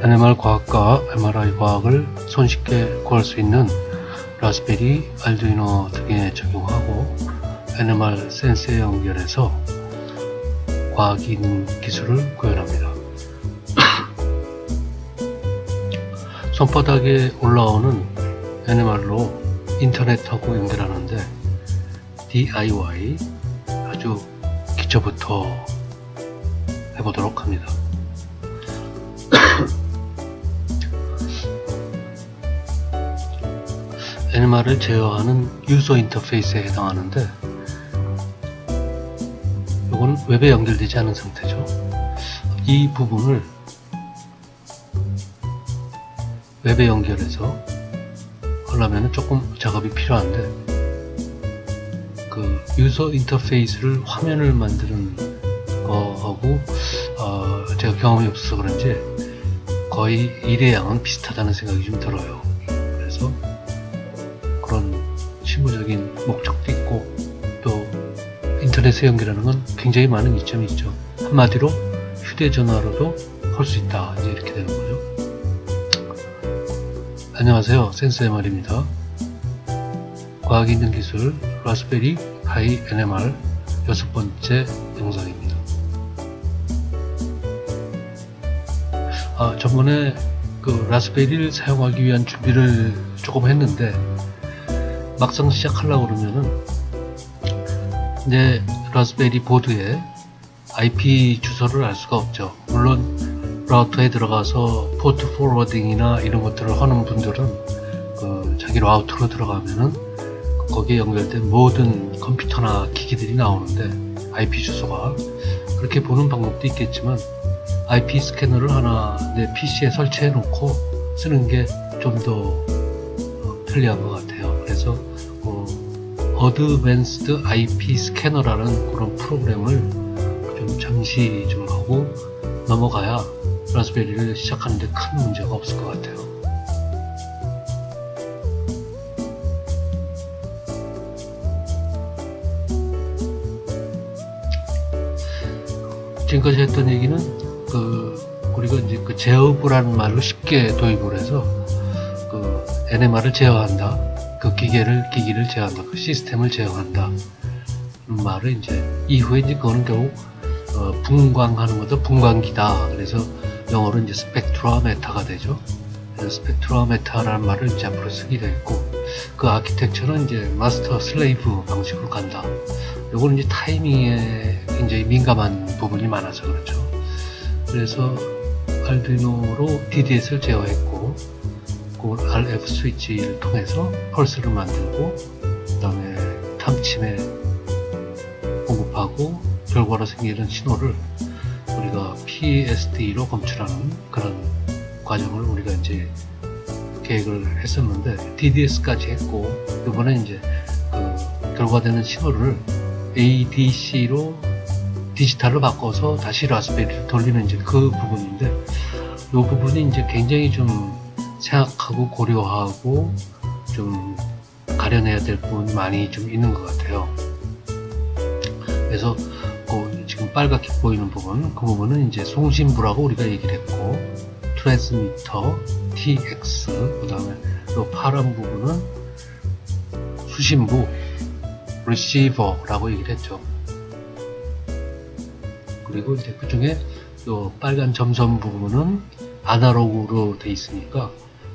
NMR 과학과 MRI 과학을 손쉽게 구할 수 있는 라즈베리, 알두이노 등에 적용하고 NMR 센서에 연결해서 과학인 기술을 구현합니다. 손바닥에 올라오는 NMR로 인터넷하고 연결하는데 DIY 아주 기초부터 해보도록 합니다. NMR을 제어하는 유저 인터페이스에 해당하는데 이건 웹에 연결되지 않은 상태죠. 이 부분을 웹에 연결해서 하려면 조금 작업이 필요한데 그 유저 인터페이스를 화면을 만드는 거하고 제가 경험이 없어서 그런지 거의 일의 양은 비슷하다는 생각이 좀 들어요. 그래서 그런 실무적인 목적도 있고 또 인터넷에 연결하는 건 굉장히 많은 이점이 있죠. 한마디로 휴대전화로도 할 수 있다, 이제 이렇게 되는 거죠. 안녕하세요, 센서MR입니다. 과학이 있는 기술 라즈베리 파이 NMR 6번째 영상입니다. 저번에 그 라즈베리를 사용하기 위한 준비를 조금 했는데 막상 시작하려고 그러면은 내 라즈베리 보드에 IP 주소를 알 수가 없죠. 물론 라우터에 들어가서 포트 포워딩이나 이런 것들을 하는 분들은 자기 라우터로 들어가면은 거기에 연결된 모든 컴퓨터나 기기들이 나오는데 IP 주소가 그렇게 보는 방법도 있겠지만 IP 스캐너를 하나 내 PC에 설치해 놓고 쓰는 게 좀 더 편리한 것 같아요. 그래서 어드밴스드 IP 스캐너라는 그런 프로그램을 좀 잠시 좀 하고 넘어가야 라즈베리를 시작하는데 큰 문제가 없을 것 같아요. 지금까지 했던 얘기는 우리가 이제 그 제어부라는 말로 쉽게 도입을 해서 그 NMR을 제어한다, 그 기기를 제어한다, 그 시스템을 제어한다 말을 이제 이후에 이제 그거는 결국 분광하는 것도 분광기다. 그래서 영어로 이제 스펙트로메타가 되죠. 그래서 스펙트로메타라는 말을 이제 앞으로 쓰게 되고 그 아키텍처는 이제 마스터 슬레이브 방식으로 간다. 요거는 이제 타이밍에 굉장히 민감한 부분이 많아서 그렇죠. 그래서 알두이노로 DDS를 제어했고 그걸 RF 스위치를 통해서 펄스를 만들고 그 다음에 탐침에 공급하고 결과로 생기는 신호를 우리가 PSD로 검출하는 그런 과정을 우리가 이제 계획을 했었는데 DDS까지 했고 이번에 이제 그 결과되는 신호를 ADC로 디지털로 바꿔서 다시 라즈베리를 돌리는 이제 그 부분인데 이 부분이 이제 굉장히 좀 생각하고 고려하고 좀 가려내야 될 부분이 많이 좀 있는 것 같아요. 그래서 지금 빨갛게 보이는 부분, 그 부분은 이제 송신부라고 우리가 얘기를 했고 트랜스미터 TX, 그 다음에 이 파란 부분은 수신부 리시버라고 얘기를 했죠. 그리고 이제 그 중에 요 빨간 점선 부분은 아날로그로 돼 있으니까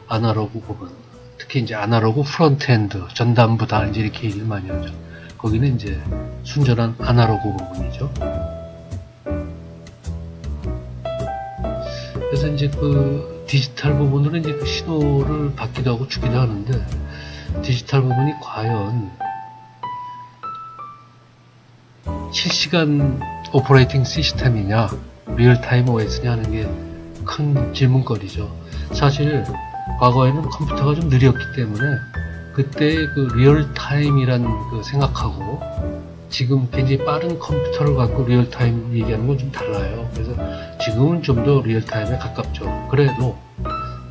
아날로그 부분, 특히 이제 아날로그 프론트엔드 전담부다 이제 이렇게 얘기를 많이 하죠. 거기는 이제 순전한 아날로그 부분이죠. 그래서 이제 그 디지털 부분으로 이제 그 신호를 받기도 하고 주기도 하는데 디지털 부분이 과연 실시간 오퍼레이팅 시스템이냐 리얼타임 OS냐 하는 게 큰 질문거리죠. 사실 과거에는 컴퓨터가 좀 느렸기 때문에 그때 그 리얼타임이란 그 생각하고 지금 굉장히 빠른 컴퓨터를 갖고 리얼타임 얘기하는 건 좀 달라요. 그래서 지금은 좀 더 리얼타임에 가깝죠. 그래도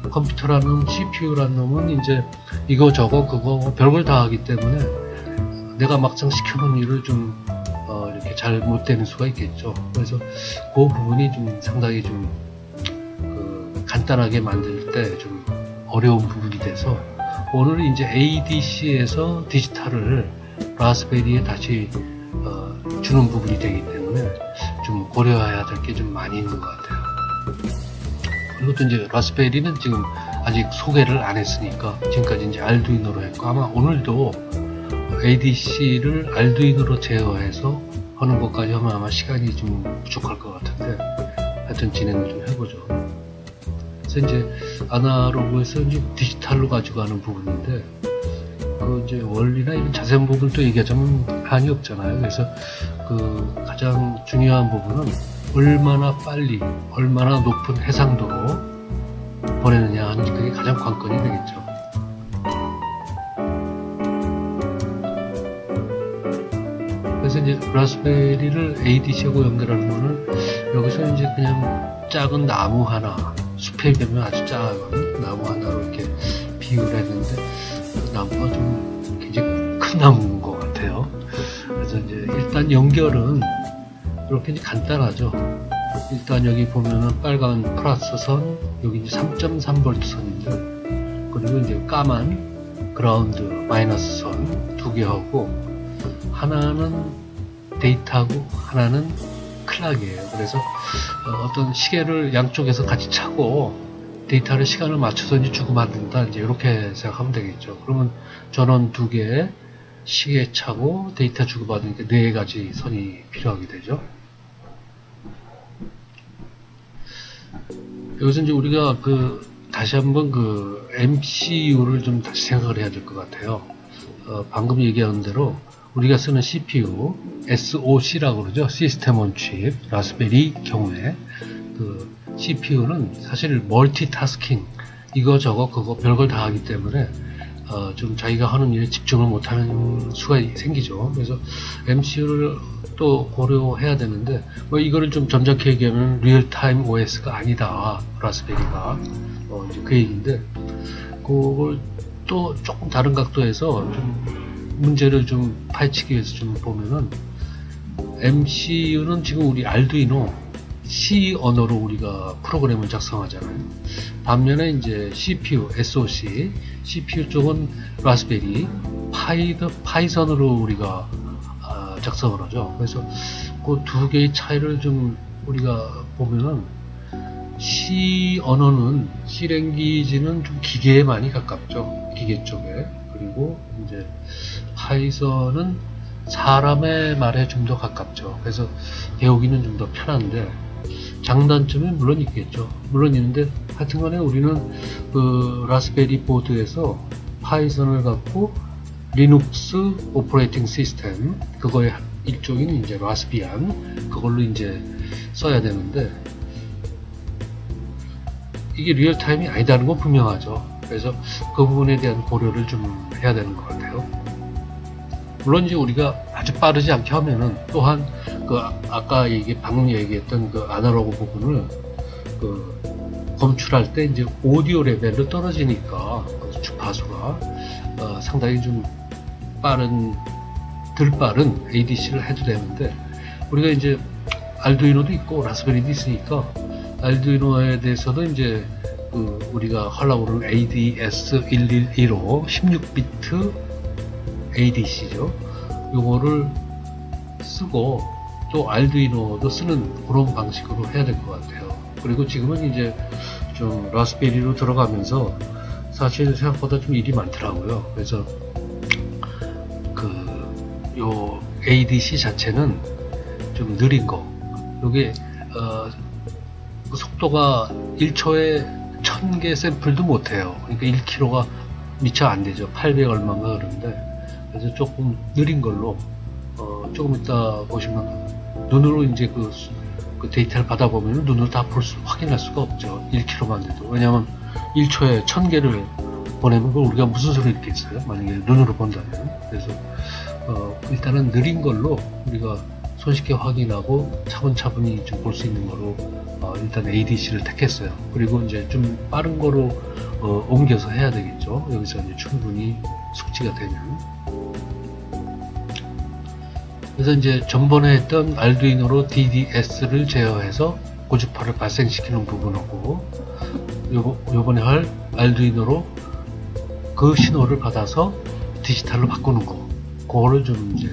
컴퓨터라는 놈, CPU라는 놈은 이제 이거 저거 그거 별걸 다 하기 때문에 내가 막상 시켜놓은 일을 좀 이렇게 잘 못되는 수가 있겠죠. 그래서 그 부분이 좀 상당히 좀 간단하게 만들 때 좀 어려운 부분이 돼서 오늘은 이제 ADC에서 디지털을 라스베리에 다시 주는 부분이 되기 때문에 좀 고려해야 될 게 좀 많이 있는 것 같아요. 그리고 또 이제 라스베리는 지금 아직 소개를 안 했으니까 지금까지 이제 알두이노로 했고, 아마 오늘도 ADC를 알두이노로 제어해서 하는 것까지 하면 아마 시간이 좀 부족할 것 같은데, 하여튼 진행을 좀 해보죠. 그래서 이제 아날로그에서 이제 디지털로 가져가는 부분인데, 그 이제 원리나 이런 자세한 부분도 얘기하자면 한이 없잖아요. 그래서 그 가장 중요한 부분은 얼마나 빨리, 얼마나 높은 해상도로 보내느냐 하는 그게 가장 관건이 되겠죠. 그래서 이제 라스베리를 ADC하고 연결하는 거는 여기서 이제 그냥 작은 나무 하나, 숲에 비하면 아주 작은 나무 하나로 이렇게 비유를 했는데, 그 나무가 좀 굉장히 큰 나무인 것 같아요. 그래서 이제 일단 연결은 이렇게 이제 간단하죠. 일단 여기 보면은 빨간 플러스 선, 여기 이제 3.3V 선인데, 그리고 이제 까만 그라운드 마이너스 선 두 개 하고, 하나는 데이터하고 하나는 클락이에요. 그래서 어떤 시계를 양쪽에서 같이 차고 데이터를 시간을 맞춰서 이제 주고받는다, 이제 이렇게 생각하면 되겠죠. 그러면 전원 두 개, 시계 차고 데이터 주고받으니까 네 가지 선이 필요하게 되죠. 여기서 이제 우리가 다시 한번 MCU를 좀 다시 생각을 해야 될 것 같아요. 방금 얘기한 대로 우리가 쓰는 CPU, SoC라고 그러죠. 시스템 온 칩, 라스베리 경우에 CPU는 사실 멀티타스킹, 이거 저거 그거 별걸 다 하기 때문에 좀 자기가 하는 일에 집중을 못하는 수가 생기죠. 그래서 MCU를 또 고려해야 되는데, 이거를 좀 점잖게 얘기하면 리얼타임 OS가 아니다, 라스베리가. 이제 그 얘기인데, 그걸 또 조금 다른 각도에서 좀 문제를 좀 파헤치기 위해서 좀 보면은, MCU는 지금 우리 알두이노 C 언어로 우리가 프로그램을 작성하잖아요. 반면에 이제 CPU, SoC, CPU 쪽은 라스베리, 파이썬으로 우리가 작성을 하죠. 그래서 그 두 개의 차이를 좀 우리가 보면은, C 언어는, C 랭귀지는 좀 기계에 많이 가깝죠. 기계 쪽에. 그리고 이제 파이썬은 사람의 말에 좀 더 가깝죠. 그래서 배우기는 좀 더 편한데, 장단점이 물론 있겠죠. 물론 있는데, 하여튼간에 우리는 라스베리 보드에서 파이썬을 갖고 리눅스 오퍼레이팅 시스템, 그거의 일종인 이제 라스비안, 그걸로 이제 써야 되는데, 이게 리얼타임이 아니다는 건 분명하죠. 그래서 그 부분에 대한 고려를 좀 해야 되는 것 같아요. 물론 이제 우리가 아주 빠르지 않게 하면은, 또한 아까 방금 얘기했던 아날로그 부분을 검출할 때 이제 오디오 레벨로 떨어지니까 주파수가 상당히 좀 덜 빠른 ADC를 해도 되는데, 우리가 이제 알두이노도 있고 라스베리도 있으니까, 알두이노에 대해서도 이제 우리가 하려고 그러는 ADS112로 16비트 ADC죠. 요거를 쓰고 또 알두이노도 쓰는 그런 방식으로 해야 될 것 같아요. 그리고 지금은 이제 좀 라스베리로 들어가면서 사실 생각보다 좀 일이 많더라고요. 그래서 요 ADC 자체는 좀 느린 거, 요게 속도가 1초에 1000개 샘플도 못해요. 그러니까 1kg가 미처 안 되죠. 800 얼마인가 그런데, 그래서 조금 느린 걸로, 조금 이따 보시면 눈으로 이제 그 데이터를 받아보면 눈으로 다 확인할 수가 없죠. 1kg만 돼도. 왜냐하면 1초에 1000개를 보내면 우리가 무슨 소리 있겠어요? 만약에 눈으로 본다면. 그래서 일단은 느린 걸로 우리가 손쉽게 확인하고 차분차분히 좀 볼 수 있는 거로 일단 ADC를 택했어요. 그리고 이제 좀 빠른 거로 옮겨서 해야 되겠죠. 여기서 이제 충분히 숙지가 되면. 그래서 이제 전번에 했던 알두이노로 DDS를 제어해서 고주파를 발생시키는 부분하고, 요번에 할 알두이노로 그 신호를 받아서 디지털로 바꾸는 거, 그거를 좀 이제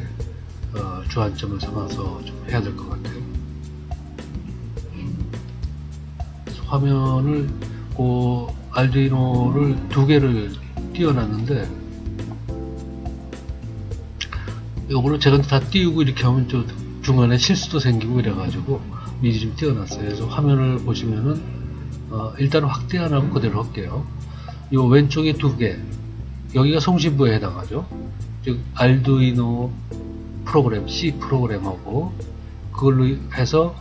주안점을 삼아서 좀 해야 될 것 같아요. 화면을 그 알두이노를 두 개를 띄워놨는데, 요거를 제가 다 띄우고 이렇게 하면 좀 중간에 실수도 생기고 이래가지고 미리 좀 띄워놨어요. 그래서 화면을 보시면은 일단 확대 안 하고 그대로 할게요. 요 왼쪽에 두 개, 여기가 송신부에 해당하죠. 즉 알두이노 프로그램, C 프로그램하고 그걸로 해서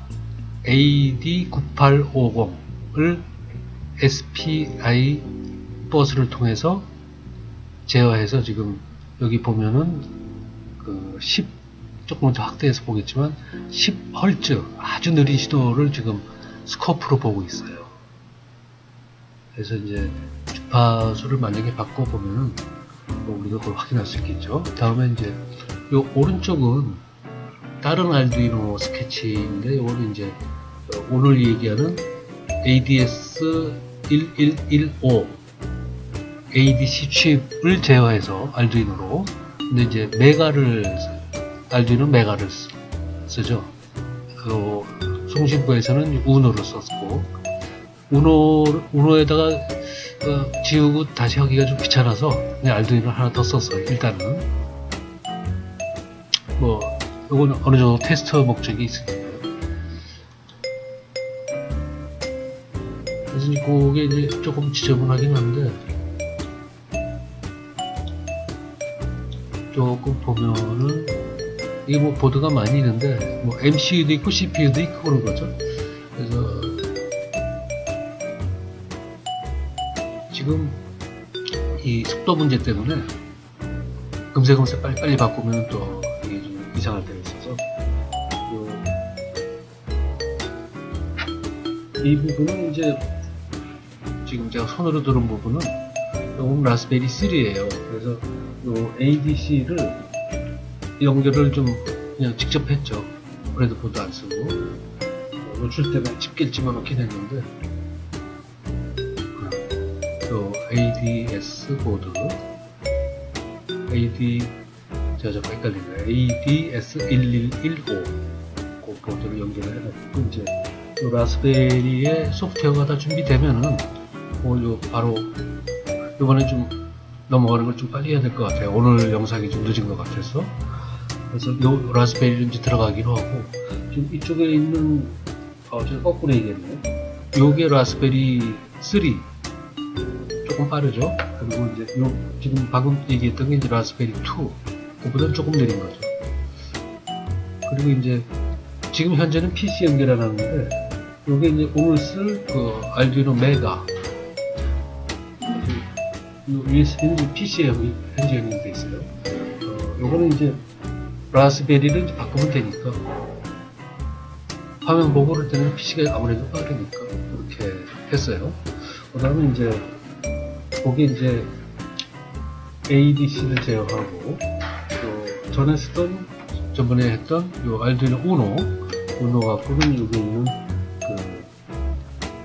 AD9850을 SPI 버스를 통해서 제어해서, 지금 여기 보면은 그 10, 조금 더 확대해서 보겠지만 10Hz 아주 느린 시도를 지금 스코프로 보고 있어요. 그래서 이제 주파수를 만약에 바꿔보면은 우리가 그걸 확인할 수 있겠죠. 다음에 이제 요 오른쪽은 다른 알두이노 스케치인데, 요거는 이제 오늘 얘기하는 ADS1115 ADC 칩을 제어해서 알두이노로, 근데 이제 알두이노 메가를 쓰죠. 송신부에서는 우노를 썼고, 우노에다가 지우고 다시 하기가 좀 귀찮아서 그냥 알두이노를 하나 더 썼어요. 일단은 뭐 이건 어느 정도 테스트 목적이 있으니까요. 그래서 그게 이제 조금 지저분하긴 한데, 조금 보면은 이게 뭐 보드가 많이 있는데 뭐 MCU도 있고 CPU도 있고 그런 거죠. 그래서 지금 이 속도 문제 때문에 금세 빨리 바꾸면 또 이게 좀 이상할 때가 있어서, 이 부분은 이제 지금 제가 손으로 들은 부분은 요건 라스베리 3예요. 그래서 요 ADC를 연결을 좀 그냥 직접 했죠. 브레드보드 안 쓰고 노출 때문에 집게집어 넣긴 했는데, 요 ADS 보드, 제가 자꾸 헷갈리네요. ADS1115 그 보드를 연결을 해가지고 이제 요 라스베리에 소프트웨어가 다 준비되면은 요 바로 이번에 좀 넘어가는 걸 좀 빨리 해야 될 것 같아요. 오늘 영상이 좀 늦은 것 같아서. 그래서 요 라스베리를 이제 들어가기로 하고, 지금 이쪽에 있는 제가 거꾸로 얘기했네요. 요게 라스베리 3, 조금 빠르죠. 그리고 이제 지금 방금 얘기했던 게 이제 라스베리 2, 그보다는 조금 느린 거죠. 그리고 이제 지금 현재는 PC 연결 안 하는데, 요게 이제 오늘 쓸 그 알두이노 메가, USB는 PC에 현재 연결되어 있어요. 요거는 이제 라스베리를 이제 바꾸면 되니까, 화면 보고 그럴 때는 PC가 아무래도 빠르니까 그렇게 했어요. 그 다음에 이제 거기에 이제 ADC를 제어하고, 또 전에 쓰던, 저번에 했던 요 알두이노 우노 갖고는 여기 있는 그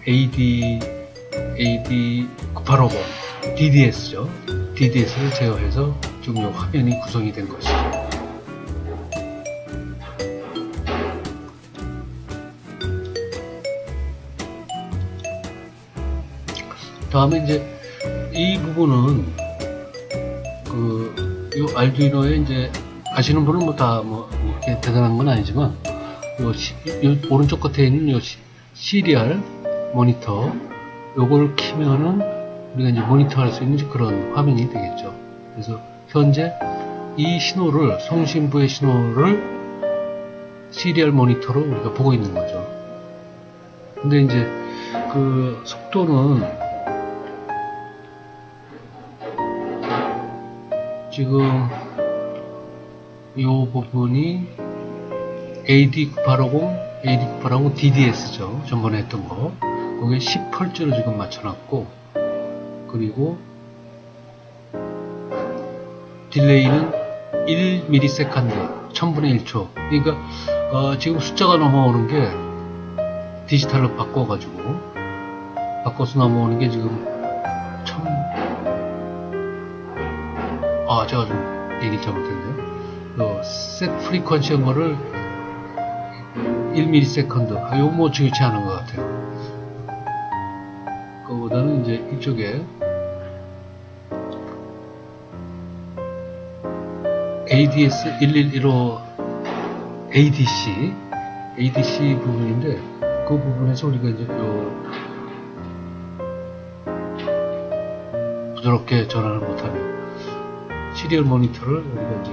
AD9850 DDS죠. DDS를 제어해서 지금 요 화면이 구성이 된 것이죠. 다음에 이제 이 부분은 요 알두이노에 이제 아시는 분은 뭐 다 뭐 이렇게 대단한 건 아니지만, 요 오른쪽 끝에 있는 요 시리얼 모니터, 요걸 키면은 우리가 이제 모니터 할 수 있는 그런 화면이 되겠죠. 그래서 현재 이 신호를, 송신부의 신호를 시리얼 모니터로 우리가 보고 있는 거죠. 근데 이제 그 속도는 지금 이 부분이 AD9850 DDS죠. 전번에 했던 거. 거기에 10Hz로 지금 맞춰놨고, 그리고 딜레이는 1ms, 1000분의 1초. 그러니까 지금 숫자가 넘어오는 게 디지털로 바꿔가지고 바꿔서 넘어오는 게 지금 제가 좀 얘기 잘못했네요. 셋 프리퀀시 한 거를 1ms, 이거 뭐 중요치 않은 것 같아요. 그거보다는 이제 이쪽에 ADS 1115 ADC 부분인데, 그 부분에서 우리가 이제 부드럽게 전환을 못하는 시리얼 모니터를 우리가 이제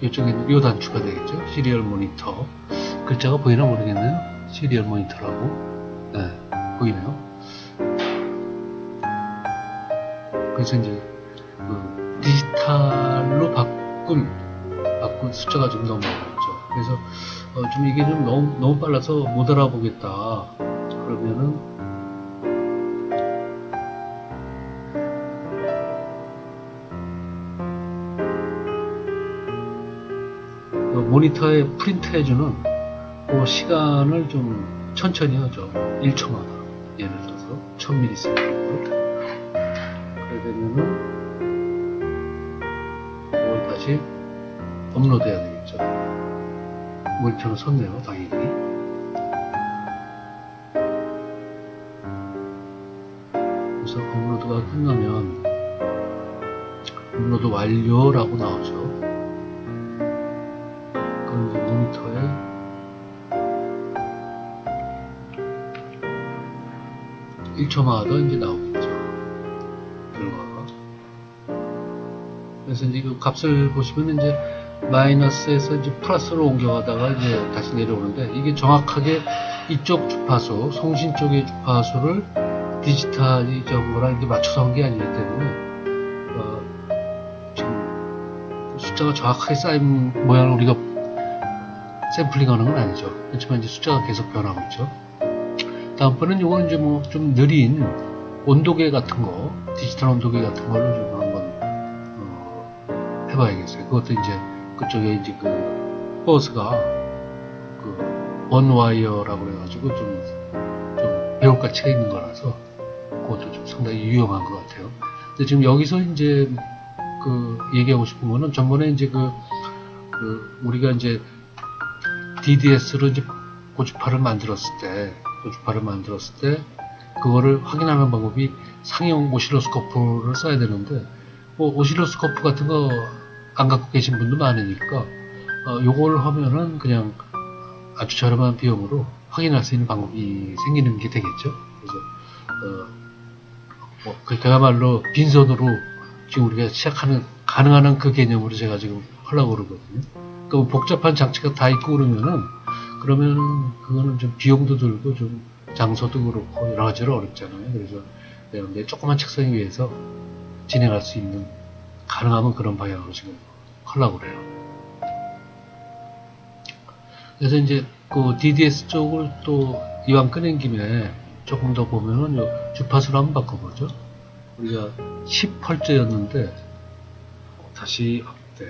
이쪽에는 요 단추가 되겠죠. 시리얼 모니터. 글자가 보이나 모르겠네요. 시리얼 모니터라고. 네, 보이네요. 그래서 이제 그 디지털로 바꾼 숫자가 좀 넘어가죠. 그래서 좀 이게 좀 너무 빨라서 못 알아보겠다. 그러면은 모니터에 프린트해주는 그 시간을 좀 천천히 하죠. 1초마다. 예를 들어서 1000ms. 그래 되면은 이걸 다시 업로드해야 되겠죠. 모니터는 섰네요, 당연히. 그래서 업로드가 끝나면 업로드 완료라고 나오죠. 그럼 이제 모니터에 (1초마다) 이제 나오겠죠, 결과가. 그래서 이제 그 값을 보시면 이제 마이너스에서 이제 플러스로 옮겨가다가 이제 다시 내려오는데, 이게 정확하게 이쪽 주파수, 송신 쪽의 주파수를 디지털이 정보랑 이렇게 맞춰서 한 게 아니기 때문에 지금 숫자가 정확하게 쌓인 모양을 우리가 샘플링하는 건 아니죠. 그렇지만 이제 숫자가 계속 변하고 있죠. 다음번엔 이거는 이제 뭐 좀 느린 온도계 같은 거, 디지털 온도계 같은 걸로 좀 한번 해봐야겠어요. 그것도 이제 그쪽에 이제 그 버스가 그 원와이어라고 그래가지고 좀 배울 가치가 있는 거라서 그것도 좀 상당히 유용한 것 같아요. 근데 지금 여기서 이제 그 얘기하고 싶은 거는, 전번에 이제 그 우리가 이제 DDS로 이제 고주파를 만들었을 때 그거를 확인하는 방법이 상용 오실로스코프를 써야 되는데, 뭐 오실로스코프 같은 거 안 갖고 계신 분도 많으니까 요걸 하면은 그냥 아주 저렴한 비용으로 확인할 수 있는 방법이 생기는 게 되겠죠. 그래서 그야말로 빈손으로 지금 우리가 시작하는 가능한 그 개념으로 제가 지금 하려고 그러거든요. 그러니까 복잡한 장치가 다 있고 그러면은 그거는 좀 비용도 들고 좀 장소도 그렇고 여러 가지로 어렵잖아요. 그래서 내 조그만 책상 위에서 진행할 수 있는, 가능하면 그런 방향으로 지금 하려고 그래요. 그래서 이제 그 DDS 쪽을 또 이왕 꺼낸 김에 조금 더 보면은 요 주파수를 한번 바꿔보죠. 우리가 10Hz였는데 다시 업돼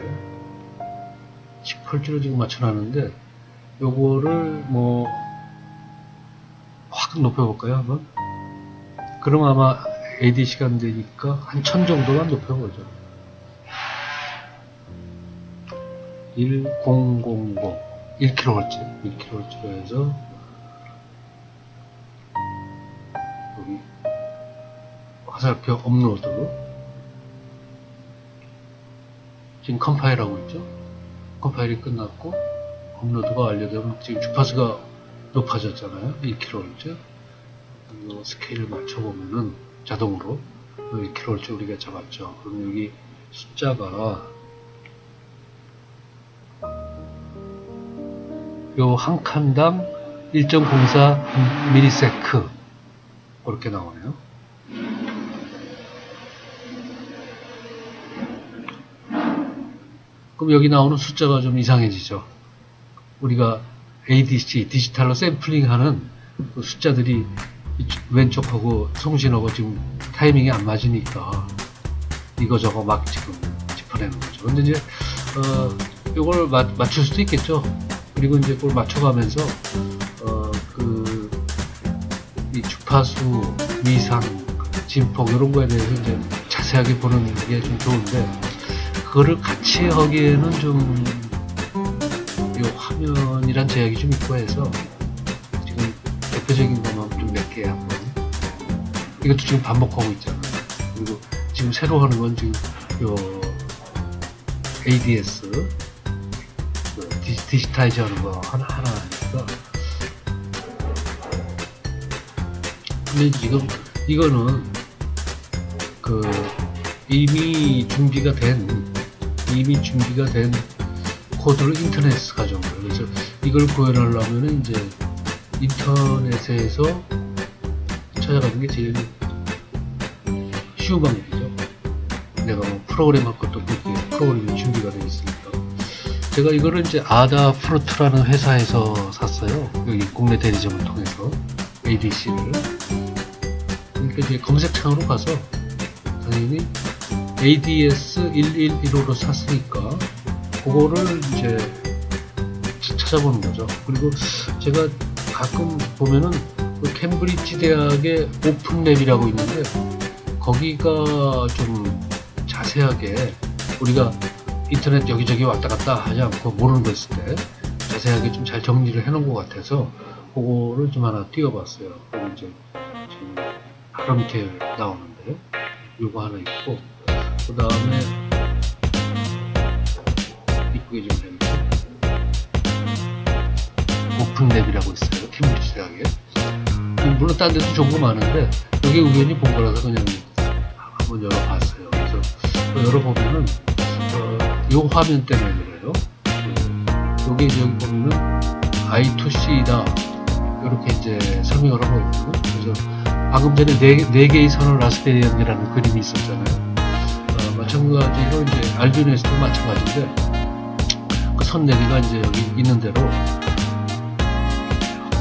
10Hz로 지금 맞춰놨는데, 요거를 뭐 확 높여볼까요, 한번? 그럼 아마 AD 시간 되니까 한 1000 정도만 높여보죠. 1000 1kHz로 해서 여기 화살표 업로드, 지금 컴파일하고 있죠. 컴파일이 끝났고 업로드가 완료되면 지금 주파수가 높아졌잖아요. 1kHz. 이 스케일을 맞춰보면은 자동으로 1kHz 우리가 잡았죠. 그럼 여기 숫자가 요 한 칸당 1.04ms 그렇게 나오네요. 그럼 여기 나오는 숫자가 좀 이상해지죠. 우리가 ADC, 디지털로 샘플링하는 그 숫자들이 왼쪽하고 송신하고 지금 타이밍이 안 맞으니까 이거저거 막 지금 짚어내는 거죠. 근데 이제 요걸 맞출 수도 있겠죠. 그리고 이제 그걸 맞춰가면서 이 주파수, 위상, 진폭 이런 거에 대해서 이제 자세하게 보는 게 좀 좋은데, 그거를 같이 하기에는 좀 요 화면이란 제약이 좀 있고 해서 지금 대표적인 것만 좀 몇 개 한번, 이것도 지금 반복하고 있잖아요. 그리고 지금 새로 하는 건 지금 요 ADS 디지타이즈 하는 거 하나니까. 근데 지금 이거는 이미 준비가 된 코드를 인터넷에서 가져온 거예요. 그래서 이걸 구현하려면 이제 인터넷에서 찾아가는 게 제일 쉬운 방법이죠. 내가 뭐 프로그램 할 것도 그렇게 프로그램이 준비가 되어 있으니까. 제가 이거를 이제 아다프루트라는 회사에서 샀어요. 여기 국내 대리점을 통해서 ADC를. 그러니까 이제 검색창으로 가서 당연히 ADS 1115로 샀으니까 그거를 이제 찾아보는 거죠. 그리고 제가 가끔 보면은 캠브리지 대학의 오픈랩이라고 있는데, 거기가 좀 자세하게 우리가 인터넷 여기저기 왔다 갔다 하지 않고 모르는 거 있을 때 자세하게 좀 잘 정리를 해 놓은 것 같아서 그거를 좀 하나 띄워봤어요. 그리고 이제 지금 바로 밑에 나오는데 요거 하나 있고, 그 다음에 이쁘게 좀 되는 오픈랩이라고 있어요. 캠브리지 대학에. 물론 딴 데도 좋은 거 많은데 여기 우연히 본 거라서 그냥 한번 열어봤어요. 그래서 열어보면은 요 화면 때문에 그래요. 여기 보면은 I2C다 이렇게 이제 설명을 하고 있거든요. 그래서 방금 전에 네 개의 선을 라스베리 연결하는 그림이 있었잖아요. 마찬가지로 이제 알두이노에서도 마찬가지인데, 그 선 4개가 이제 여기 있는 대로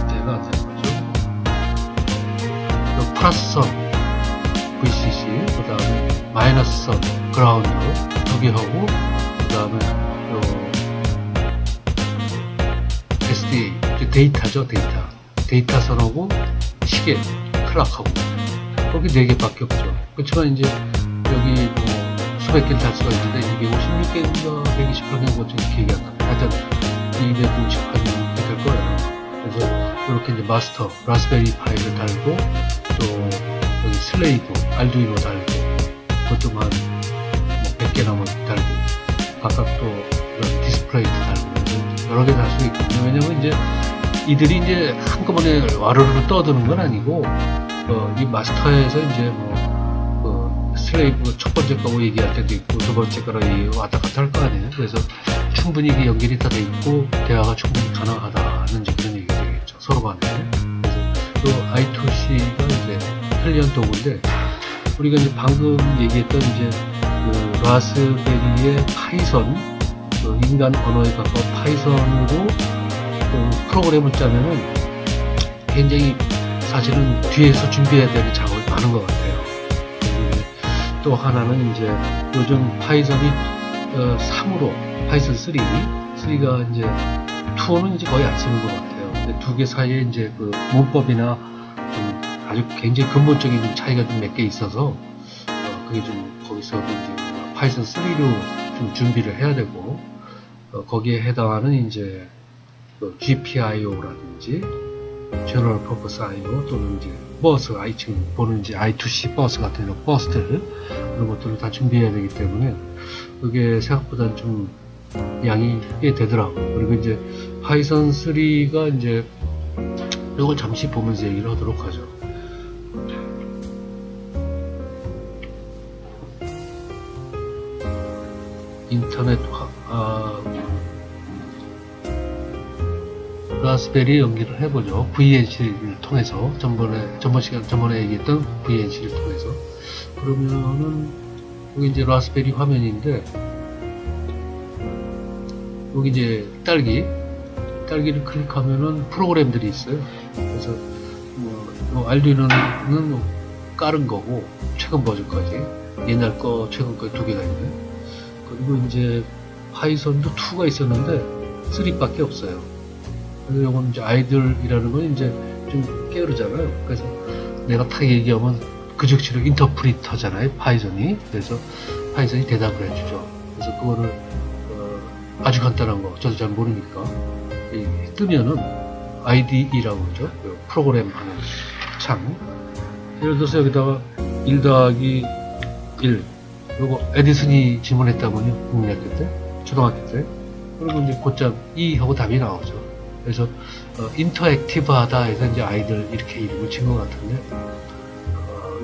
대가 안 되는 거죠. 요 플러스 선 VCC, 그 다음에 마이너스 선 그라운드 여기 하고, 그 다음에 요 SDA 데이터죠. 데이터 선하고 시계 클락하고 거기 4개밖에 없죠. 그렇지만 이제 여기 뭐 수백 개를 달 수가 있는데 256개인가 128개인가 뭐 기억이 안 나요. 하여튼 268개 될 거예요. 그래서 이렇게 이제 마스터 라스베리 파이를 달고, 또 여기 슬레이브 알두이노 달고, 그것도 한 뭐 100개나 뭐 달고, 각각 또 이런 디스플레이도 달고 여러 개 달 수 있거든요. 왜냐면 이제 이들이 이제 한꺼번에 와르르 떠드는 건 아니고, 이 마스터에서 이제 뭐 슬레이브 첫 번째 거고 얘기할 때도 있고 두 번째 거로 왔다 갔다 할 거 아니에요. 그래서 충분히 이게 연결이 다 돼 있고 대화가 충분히 가능하다는 이제 그런 얘기가 되겠죠, 서로 간에. 그래서 또 I2C가 이제 편리한 도구인데, 우리가 이제 방금 얘기했던 이제 라스베리의 파이썬, 인간 언어에 가까운 파이썬으로 프로그램을 짜면은 굉장히 사실은 뒤에서 준비해야 되는 작업이 많은 것 같아요. 또 하나는 이제 요즘 파이썬이 3으로 파이썬 3가 이제 2는 이제 거의 안 쓰는 것 같아요. 근데 두 개 사이에 이제 그 문법이나 좀 아주 굉장히 근본적인 좀 차이가 좀 몇 개 있어서 그게 좀 거기서도 이제 파이썬 3로 좀 준비를 해야 되고, 거기에 해당하는 이제 GPIO라든지 General Purpose I/O 또는 이제 버스, 지금 보는 이제 I2C 버스 같은 이런 버스들, 그런 것들을 다 준비해야 되기 때문에 그게 생각보다 좀 양이 꽤 되더라고요. 그리고 이제 파이썬 3가 이제 이걸 잠시 보면서 얘기를 하도록 하죠. 인터넷 라스베리 연기를 해보죠. VNC를 통해서 저번에 얘기했던 VNC를 통해서. 그러면은 여기 이제 라스베리 화면인데, 여기 이제 딸기를 클릭하면은 프로그램들이 있어요. 그래서 뭐 알두이노는 뭐 깔은 거고 최근 버전까지, 옛날 거 최근 거 2개가 있네. 그리고 이제 파이썬도 2가 있었는데 3밖에 없어요. 그래서 요건 이제 아이들이라는 건 이제 좀 게으르잖아요. 그래서 내가 딱 얘기하면 그 즉시로 인터프리터잖아요, 파이썬이. 그래서 파이썬이 대답을 해주죠. 그래서 그거를 아주 간단한 거, 저도 잘 모르니까 뜨면은 IDE라고 그러죠. 프로그램 하는 창. 예를 들어서 여기다가 1 더하기 1 요거 에디슨이 질문했다면요, 국민학교 때, 초등학교 때. 그리고 이제 곧장 2 하고 답이 나오죠. 그래서 인터액티브하다 해서 이제 아이들 이렇게 이름을 친 것 같은데,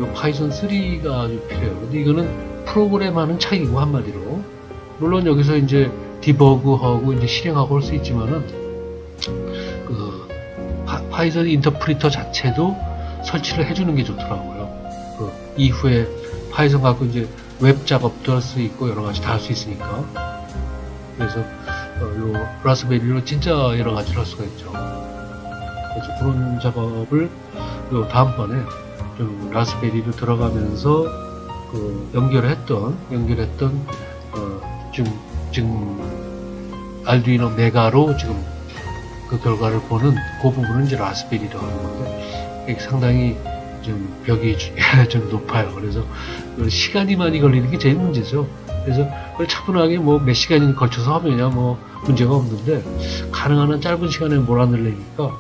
요 파이썬 3가 아주 필요해요. 근데 이거는 프로그램하는 창이고, 한마디로. 물론 여기서 이제 디버그하고 이제 실행하고 할 수 있지만은 그 파이썬 인터프리터 자체도 설치를 해주는 게 좋더라고요. 그 이후에 파이썬 갖고 이제 웹 작업도 할 수 있고 여러 가지 다 할 수 있으니까. 그래서 요 라스베리로 진짜 여러 가지를 할 수가 있죠. 그래서 그런 작업을 요 다음번에 좀 라스베리로 들어가면서 그 연결했던 지금 알두이노 메가로 지금 그 결과를 보는 그 부분은 이제 라스베리라고 하는 건데, 이게 상당히 좀 벽이 좀 높아요. 그래서 시간이 많이 걸리는 게 제일 문제죠. 그래서 그걸 차분하게 뭐 몇 시간이 걸쳐서 하면야 뭐 문제가 없는데, 가능한 한 짧은 시간에 몰아내려니까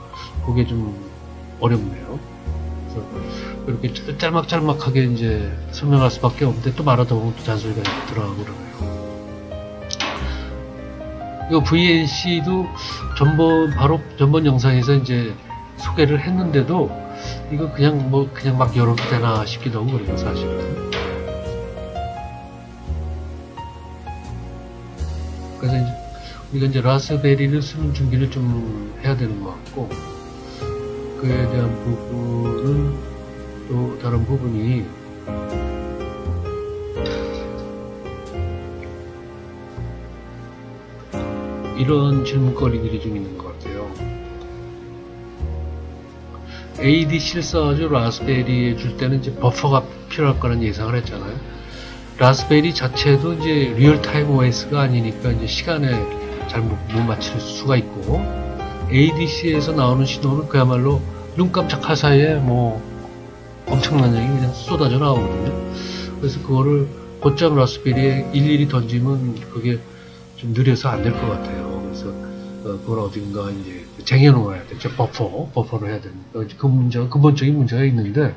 그게 좀 어렵네요. 그래서 이렇게 짤막짤막하게 이제 설명할 수밖에 없는데, 또 말하다 보면 또 잔소리가 들어가고 그러네요. 이거 VNC도 전번 영상에서 이제 소개를 했는데도, 이거 그냥 막 열어도 되나 싶기도 하고 그래요, 사실은. 그래서 이제 우리가 이제 라스베리를 쓰는 준비를 좀 해야 되는 것 같고, 그에 대한 부분은 또 다른 부분이 이런 질문거리들이 좀 있는 것 같아요. ADC를 써가지고 라스베리에 줄 때는 이제 버퍼가 필요할 거라는 예상을 했잖아요. 라스베리 자체도 이제 리얼타임 OS가 아니니까 이제 시간에 잘 못 맞출 수가 있고, ADC에서 나오는 신호는 그야말로 눈 깜짝할 사이에 뭐 엄청난 양이 그냥 쏟아져 나오거든요. 그래서 그거를 곧장 라스베리에 일일이 던지면 그게 좀 느려서 안 될 것 같아요. 그래서 그걸 어딘가 이제 쟁여놓아야 되죠. 버퍼를 해야 되니까 그 문제가, 근본적인 문제가 있는데,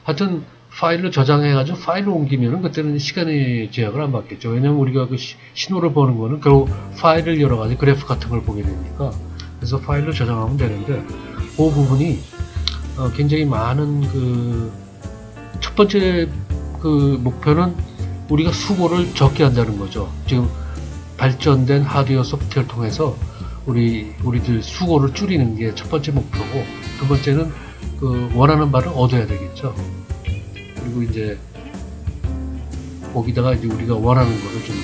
하여튼 파일을 저장해가지고 파일을 옮기면은 그때는 시간의 제약을 안 받겠죠. 왜냐면 우리가 그 신호를 보는 거는 결국 파일을 여러 가지 그래프 같은 걸 보게 되니까. 그래서 파일을 저장하면 되는데, 그 부분이 굉장히 많은 첫 번째 목표는 우리가 수고를 적게 한다는 거죠. 지금 발전된 하드웨어 소프트웨어를 통해서 우리들 수고를 줄이는 게 첫 번째 목표고, 두 번째는 원하는 바를 얻어야 되겠죠. 그리고 이제 거기다가 이제 우리가 원하는 거를 좀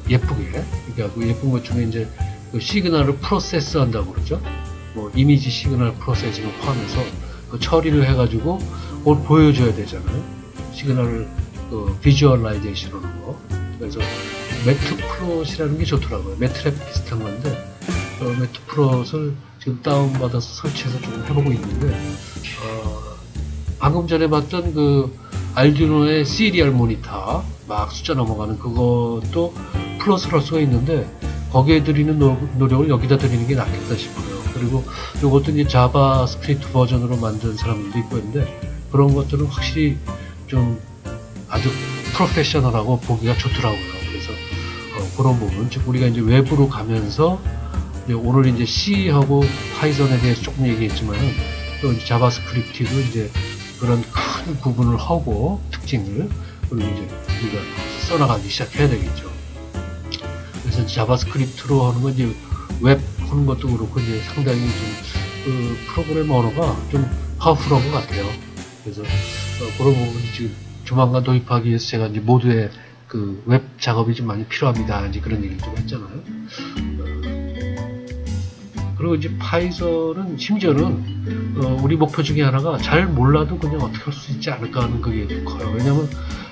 예쁘게, 그러니까 그 예쁜 것 중에 이제 그 시그널을 프로세스 한다고 그러죠. 뭐 이미지 시그널 프로세싱을 포함해서 그 처리를 해가지고 그걸 보여줘야 되잖아요. 시그널을 비주얼라이제이션 하는 거. 그래서 매트플롯이라는 게 좋더라고요. 매트랩 비슷한 건데, 매트플롯을 지금 다운받아서 설치해서 좀 해보고 있는데, 방금 전에 봤던 알두이노의 시리얼 모니터 막 숫자 넘어가는 그것도 플러스를 할 수가 있는데, 거기에 들이는 노력을 여기다 들이는 게 낫겠다 싶어요. 그리고 이것도 이제 자바스크립트 버전으로 만든 사람들도 있고 있는데, 그런 것들은 확실히 좀 아주 프로페셔널하고 보기가 좋더라고요. 그래서 그런 부분, 즉 우리가 이제 외부로 가면서 이제 오늘 이제 C하고 파이썬에 대해서 조금 얘기했지만, 또 이제 자바스크립트도 이제 그런 큰 부분을 하고 특징을, 그리고 이제 우리가 써나가기 시작해야 되겠죠. 그래서 자바스크립트로 하는 건 이제 웹 하는 것도 그렇고, 이제 상당히 좀 프로그램 언어가 좀 파워풀한 것 같아요. 그래서 그런 부분이 지금 조만간 도입하기 위해서 제가 이제 모두의 웹 작업이 좀 많이 필요합니다. 이제 그런 얘기를 좀 했잖아요. 그리고 이제 파이썬은 심지어는 우리 목표 중에 하나가 잘 몰라도 그냥 어떻게 할 수 있지 않을까 하는 그게 커요. 왜냐면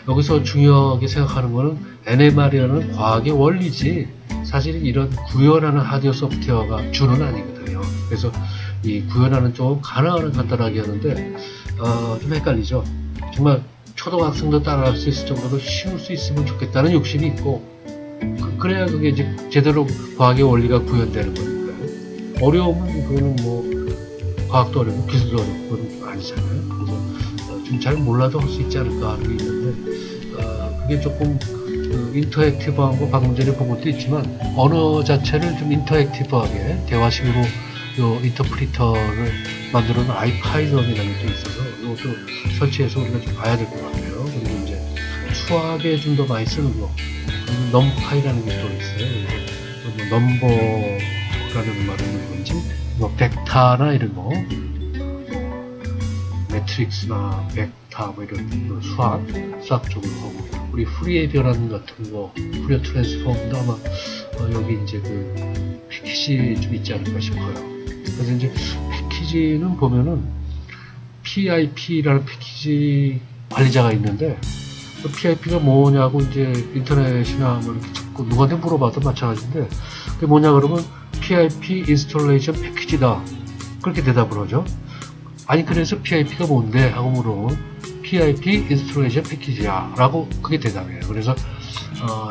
여기서 중요하게 생각하는 거는 NMR이라는 과학의 원리지 사실 이런 구현하는 하드웨어 소프트웨어가 주는 아니거든요. 그래서 이 구현하는 쪽은 가능한 간단하게 하는데 좀 헷갈리죠. 정말 초등학생도 따라할 수 있을 정도로 쉬울 수 있으면 좋겠다는 욕심이 있고 그래야 그게 이제 제대로 과학의 원리가 구현되는 거니까요. 어려우면 그거는 뭐 과학도 어렵고 기술도 어렵고 그건 아니잖아요. 그래서 좀 잘 몰라도 할 수 있지 않을까 하는 게 있는데 그게 조금 인터랙티브한 거 방금 전에 본 것도 있지만 언어 자체를 좀 인터랙티브하게 대화식으로 요 인터프리터를 만들어 놓은 아이파이썬이라는 게 또 있어서 이것도 설치해서 우리가 좀 봐야 될 것 같아요. 그리고 이제 수학에 좀 더 많이 쓰는 거 넘파이라는 게 또 있어요. 그래서 뭐 넘버라는 말은 뭔지 뭐 벡터나 이런 거 매트릭스나 벡터 뭐 이런 수학 쪽으로 하고 우리 푸리에 변환 같은 거 푸리어 트랜스폼도 아마 여기 이제 그 패키지 좀 있지 않을까 싶어요. 그래서 이제 패키지는 보면은 PIP라는 패키지 관리자가 있는데 그 PIP가 뭐냐고 이제 인터넷이나 뭐 이렇게 자꾸 누구한테 물어봐도 마찬가지인데 그게 뭐냐 그러면 PIP 인스톨레이션 패키지다 그렇게 대답을 하죠. 아니 그래서 PIP가 뭔데 하고 물어보면 PIP 인스톨레이션 패키지야 라고 그게 대답이에요. 그래서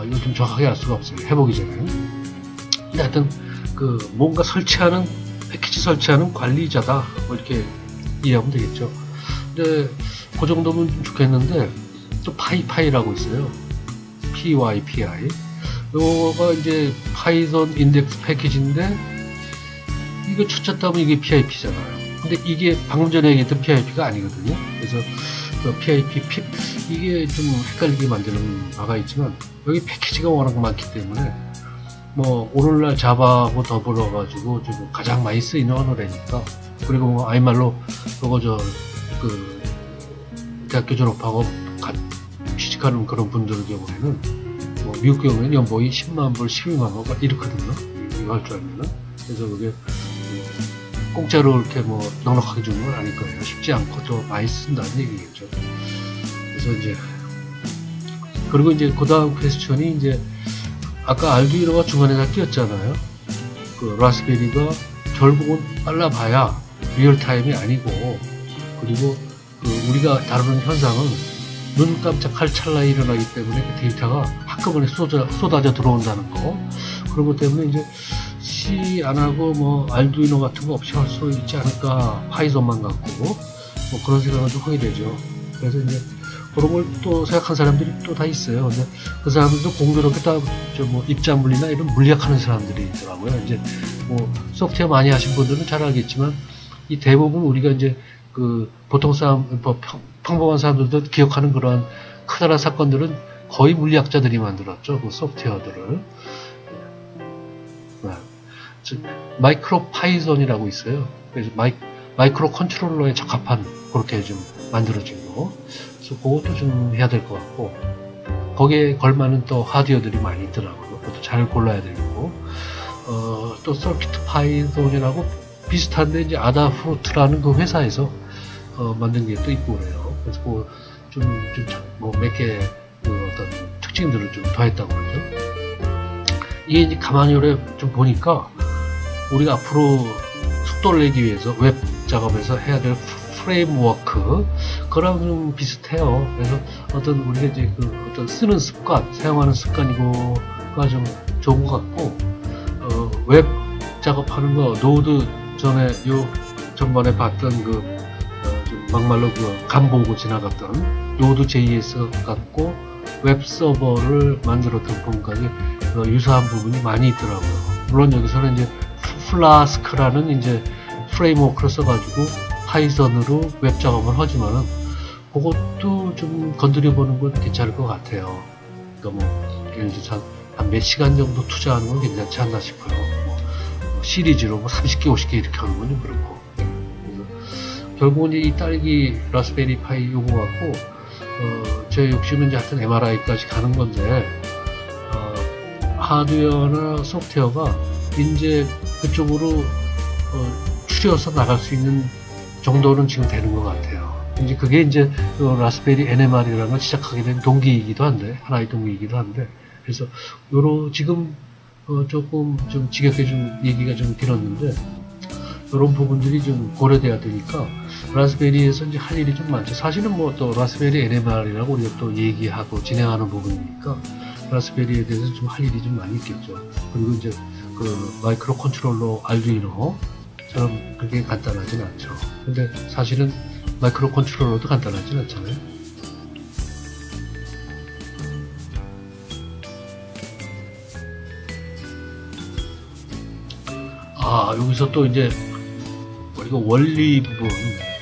이거 좀 정확하게 알 수가 없어요. 해보기 전에. 근데 하여튼 그 뭔가 설치하는 패키지 설치하는 관리자다 뭐 이렇게 이해하면 되겠죠. 근데 그 정도면 좀 좋겠는데 또 파이파이라고 있어요. PYPI 요거가 이제 파이썬 인덱스 패키지인데 이거 찾았다면 이게 PIP잖아요. 근데 이게 방금 전에 얘기했던 PIP가 아니거든요. 그래서 PIP, PIP 이게 좀 헷갈리게 만드는 바가 있지만 여기 패키지가 워낙 많기 때문에 뭐 오늘날 자바하고 더불어 가지고 좀 가장 많이 쓰이는 언어라니까 그리고 뭐 아이말로 그거 그 대학교 졸업하고 취직하는 그런 분들 경우에는 뭐 미국 경우에는 연봉이 10만 불, 12만 불 이렇거든요. 이거 할 줄 알면은. 그래서 그게 공짜로 이렇게 뭐 넉넉하게 주는 건 아닐 거예요. 쉽지 않고 또 많이 쓴다는 얘기겠죠. 그래서 이제 그리고 이제 그 다음 퀘스천이 이제 아까 알두이노가 중간에 다 끼었잖아요. 그 라스베리가 결국은 빨라봐야 리얼타임이 아니고 그리고 그 우리가 다루는 현상은 눈 깜짝할 찰나에 일어나기 때문에 그 데이터가 한꺼번에 쏟아져 들어온다는 거 그런 것 때문에 이제 C 안 하고 뭐 알두이노 같은 거 없이 할 수 있지 않을까 파이썬만 갖고 뭐 그런 생각을 좀 하게 되죠. 그래서 이제 그런 걸 또 생각한 사람들이 또 다 있어요. 근데 그 사람들도 공교롭게 다 뭐 입자물리나 이런 물리학하는 사람들이 있더라고요. 이제 뭐 소프트웨어 많이 하신 분들은 잘 알겠지만 이 대부분 우리가 이제 그 보통 사람 평범한 사람들도 기억하는 그런 커다란 사건들은 거의 물리학자들이 만들었죠. 그 소프트웨어들을. 즉 마이크로 파이썬이라고 있어요. 그래서 마이크로 컨트롤러에 적합한 그렇게 좀 만들어진 거. 그래서 그것도 좀 해야 될 것 같고 거기에 걸맞는 또 하드웨어들이 많이 있더라고요. 그것도 잘 골라야 되고 또 서킷 파이썬이라고 비슷한데 이제 아다프루트라는 그 회사에서 만든 게 또 있고 그래요. 그래서 그 뭐 몇 개 그 어떤 특징들을 좀 더했다고 그러죠. 이게 이제 가만히 좀 보니까 우리가 앞으로 속도를 내기 위해서 웹 작업에서 해야 될 프레임워크 그랑 좀 비슷해요. 그래서 어떤 우리가 이제 그 어떤 쓰는 습관, 사용하는 습관이고가 좀 좋은 것 같고 웹 작업하는 거 노드 전에 요 전번에 봤던 그 좀 막말로 그 간보고 지나갔던 노드 JS 같고 웹 서버를 만들었던 부분까지 유사한 부분이 많이 있더라고요. 물론 여기서는 이제 플라스크라는 이제 프레임워크를 써가지고 파이썬으로 웹 작업을 하지만은 그것도 좀 건드려 보는 건 괜찮을 것 같아요. 그러니까 뭐 예를 들어서 한 몇 시간 정도 투자하는 건 괜찮지 않나 싶어요. 뭐 시리즈로 뭐 30개, 50개 이렇게 하는 건 좀 그렇고. 그래서 결국은 이제 이 딸기 라스베리 파이 요거 갖고 제 욕심은 이제 하여튼 MRI까지 가는 건데 하드웨어나 소프트웨어가 이제 그쪽으로 추려서 나갈 수 있는 정도는 지금 되는 것 같아요. 이제 그게 이제 라스베리 NMR이라는 걸 시작하게 된 동기이기도 한데, 하나의 동기이기도 한데, 그래서 지금 조금 좀 지겹게 좀 얘기가 좀 길었는데, 이런 부분들이 좀 고려돼야 되니까 라스베리에서 이제 할 일이 좀 많죠. 사실은 뭐 또 라스베리 NMR이라고 우리가 또 얘기하고 진행하는 부분이니까 라스베리에 대해서 좀 할 일이 좀 많이 있겠죠. 그리고 이제 그 마이크로 컨트롤러 알두이노처럼 그렇게 간단하진 않죠. 근데 사실은 마이크로 컨트롤러도 간단하진 않잖아요. 여기서 또 이제 우리가 원리 부분,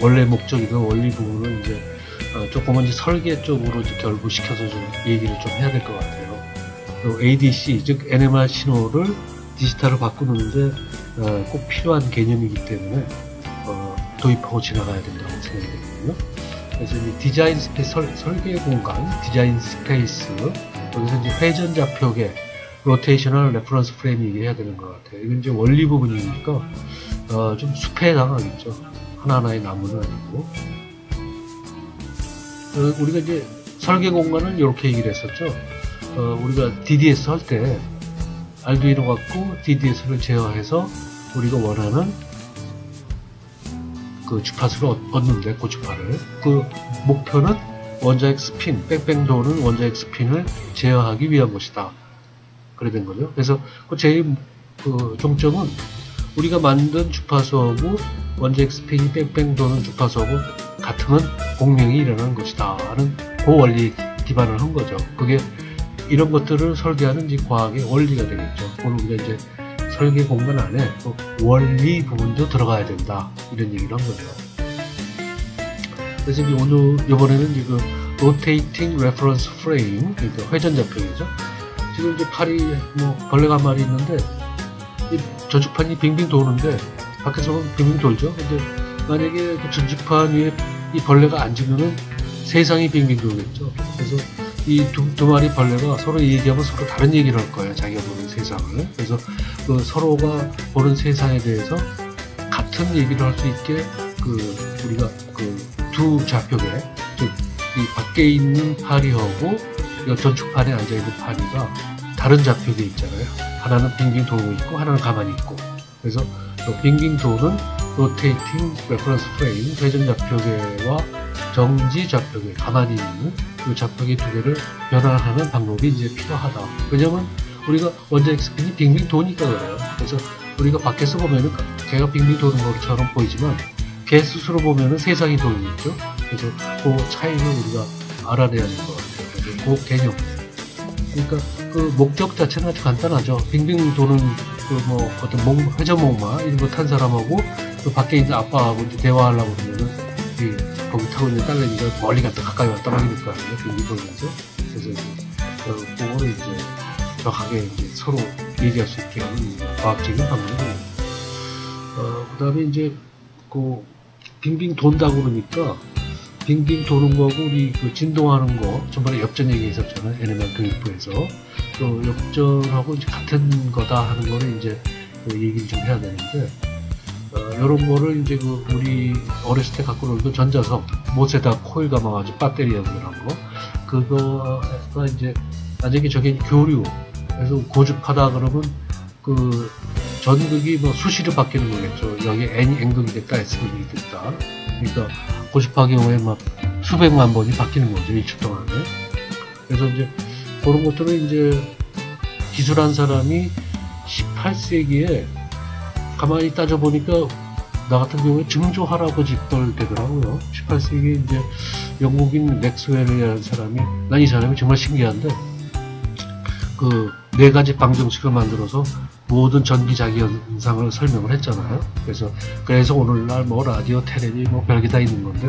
원래 목적이든 원리 부분을 이제 조금은 이제 설계 쪽으로 이제 결부시켜서 좀 얘기를 좀 해야 될 것 같아요. ADC, 즉 NMR 신호를 디지털로 바꾸는데 꼭 필요한 개념이기 때문에 도입하고 지나가야 된다고 생각이 되거든요. 그래서 이제 디자인 스페이스, 설계 공간, 디자인 스페이스, 여기서 이제 회전 좌표계, 로테이셔널 레퍼런스 프레임 얘기해야 되는 것 같아요. 이건 이제 원리 부분이니까 좀 숲에 해당하겠죠. 하나하나의 나무는 아니고. 우리가 이제 설계 공간을 이렇게 얘기를 했었죠. 우리가 DDS 할 때 알두이노 갖고 DDS를 제어해서 우리가 원하는 그 주파수를 얻는데, 그 주파를. 그 목표는 원자핵 스핀, 뺑뺑 도는 원자핵 스핀을 제어하기 위한 것이다. 그래 된 거죠. 그래서 그 제일 종점은 우리가 만든 주파수하고 원자핵 스핀이 뺑뺑 도는 주파수하고 같으면 공명이 일어나는 것이다 하는 그 원리에 기반을 한 거죠. 그게 이런 것들을 설계하는 이제 과학의 원리가 되겠죠. 오늘 우리가 이제 설계 공간 안에 그 원리 부분도 들어가야 된다, 이런 얘기를 한 거죠. 그래서 이번에는 이제 그 Rotating Reference Frame, 그러니까 회전 좌표이죠. 지금 이제 팔이 벌레가 한 마리 있는데 이 전축판이 빙빙 도는데, 밖에서 보면 빙빙 돌죠. 근데 만약에 그 전축판 위에 이 벌레가 앉으면은 세상이 빙빙 돌겠죠. 그래서 이 두 마리 벌레가 서로 얘기하면 서로 다른 얘기를 할 거예요. 자기가 보는 세상을. 그래서 그 서로가 보는 세상에 대해서 같은 얘기를 할 수 있게 우리가 두 좌표계, 즉 이 밖에 있는 파리하고 전축판에 앉아있는 파리가 다른 좌표계 있잖아요. 하나는 빙빙 돌고 있고 하나는 가만히 있고. 그래서 빙빙 도는 로테이팅 레퍼런스 프레임, 회전 좌표계와 정지 좌표계, 가만히 있는 그 좌표계 두 개를 변환하는 방법이 이제 필요하다. 왜냐면 우리가 원자핵 스핀이 빙빙 도니까 그래요. 그래서 우리가 밖에서 보면은 걔가 빙빙 도는 것처럼 보이지만 걔 스스로 보면은 세상이 돌고 있죠. 그래서 그 차이를 우리가 알아내야 하는 것 같아요. 그래서 그 개념. 그러니까 그 목적 자체는 아주 간단하죠. 빙빙 도는 어떤 회전목마 이런 거 탄 사람하고 그 밖에 있는 아빠하고 이제 대화하려고 그러면은 거기 타고 있는 딸내미가 멀리 갔다 가까이 왔다 막 이럴 거 아니에요. 빙빙 돌면서. 그래서 그거를 이제 정확하게 이제 서로 얘기할 수 있게 하는 과학적인 방법이에요. 그 다음에 이제 빙빙 돈다고 그러니까 빙빙 도는 거고 우리 진동하는 거 전번에 엽전 얘기 있었잖아요. NMR 교육부에서 또 엽전하고 이제 같은 거다 하는 거를 이제 얘기를 좀 해야 되는데, 이런 거를 이제 우리 어렸을 때 갖고 놀던 전자석 못에다 코일 감아가지고 배터리 연결한 거, 그거가 이제 만약에 저게 교류, 그래서 고집하다 그러면 전극이 수시로 바뀌는 거겠죠. 여기 N극이 됐다, S극이 됐다. 그러니까 고집하기 경우에 수백만 번이 바뀌는 거죠, 1초 동안에. 그래서 이제 그런 것들은 이제 기술한 사람이 18세기에 가만히 따져보니까 나 같은 경우에 증조하라고 집돌되더라고요. 18세기에 이제 영국인 맥스웰이라는 사람이, 난 이 사람이 정말 신기한데, 4가지 방정식을 만들어서 모든 전기자기 현상을 설명을 했잖아요. 그래서 오늘날 라디오, 텔레비 별게 다 있는 건데,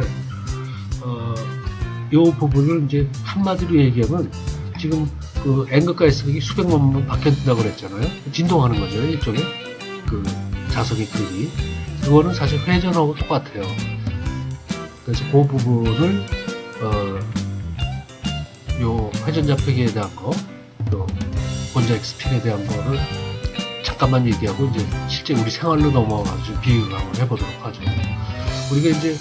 요 부분을 이제 한마디로 얘기하면 지금 N극과 S극이 수백만 번 바뀐다고 그랬잖아요. 진동하는 거죠, 이쪽에. 자석의 크기. 그거는 사실 회전하고 똑같아요. 그래서 그 부분을, 요 회전 좌표계에 대한 거, 또 원자핵 스핀에 대한 거를 잠깐만 얘기하고 이제 실제 우리 생활로 넘어가서 비유를 한번 해보도록 하죠. 우리가 이제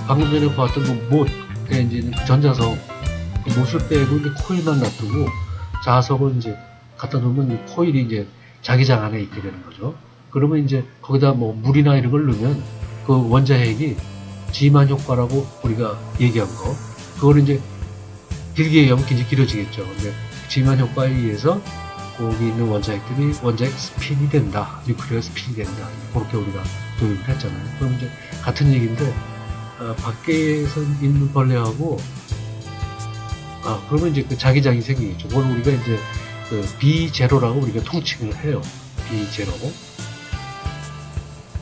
방금 전에 봤던 그 못에 이제 전자석, 그 못을 빼고 이제 코일만 놔두고 자석을 이제 갖다 놓으면 이 코일이 이제 자기장 안에 있게 되는 거죠. 그러면 이제 거기다 뭐 물이나 이런 걸 넣으면 그 원자핵이 지만 효과라고 우리가 얘기한 거, 그걸 이제 길게 얘기하면 굉장히 길어지겠죠. 근데 지만 효과에 의해서 거기 있는 원자핵들이 원자핵 스핀이 된다, 뉴클리어 스핀이 된다, 그렇게 우리가 도입을 했잖아요. 그럼 이제 같은 얘기인데, 밖에서 있는 벌레하고, 그러면 이제 그 자기장이 생기겠죠. 그걸 우리가 이제 그 B0라고 우리가 통칭을 해요. B0.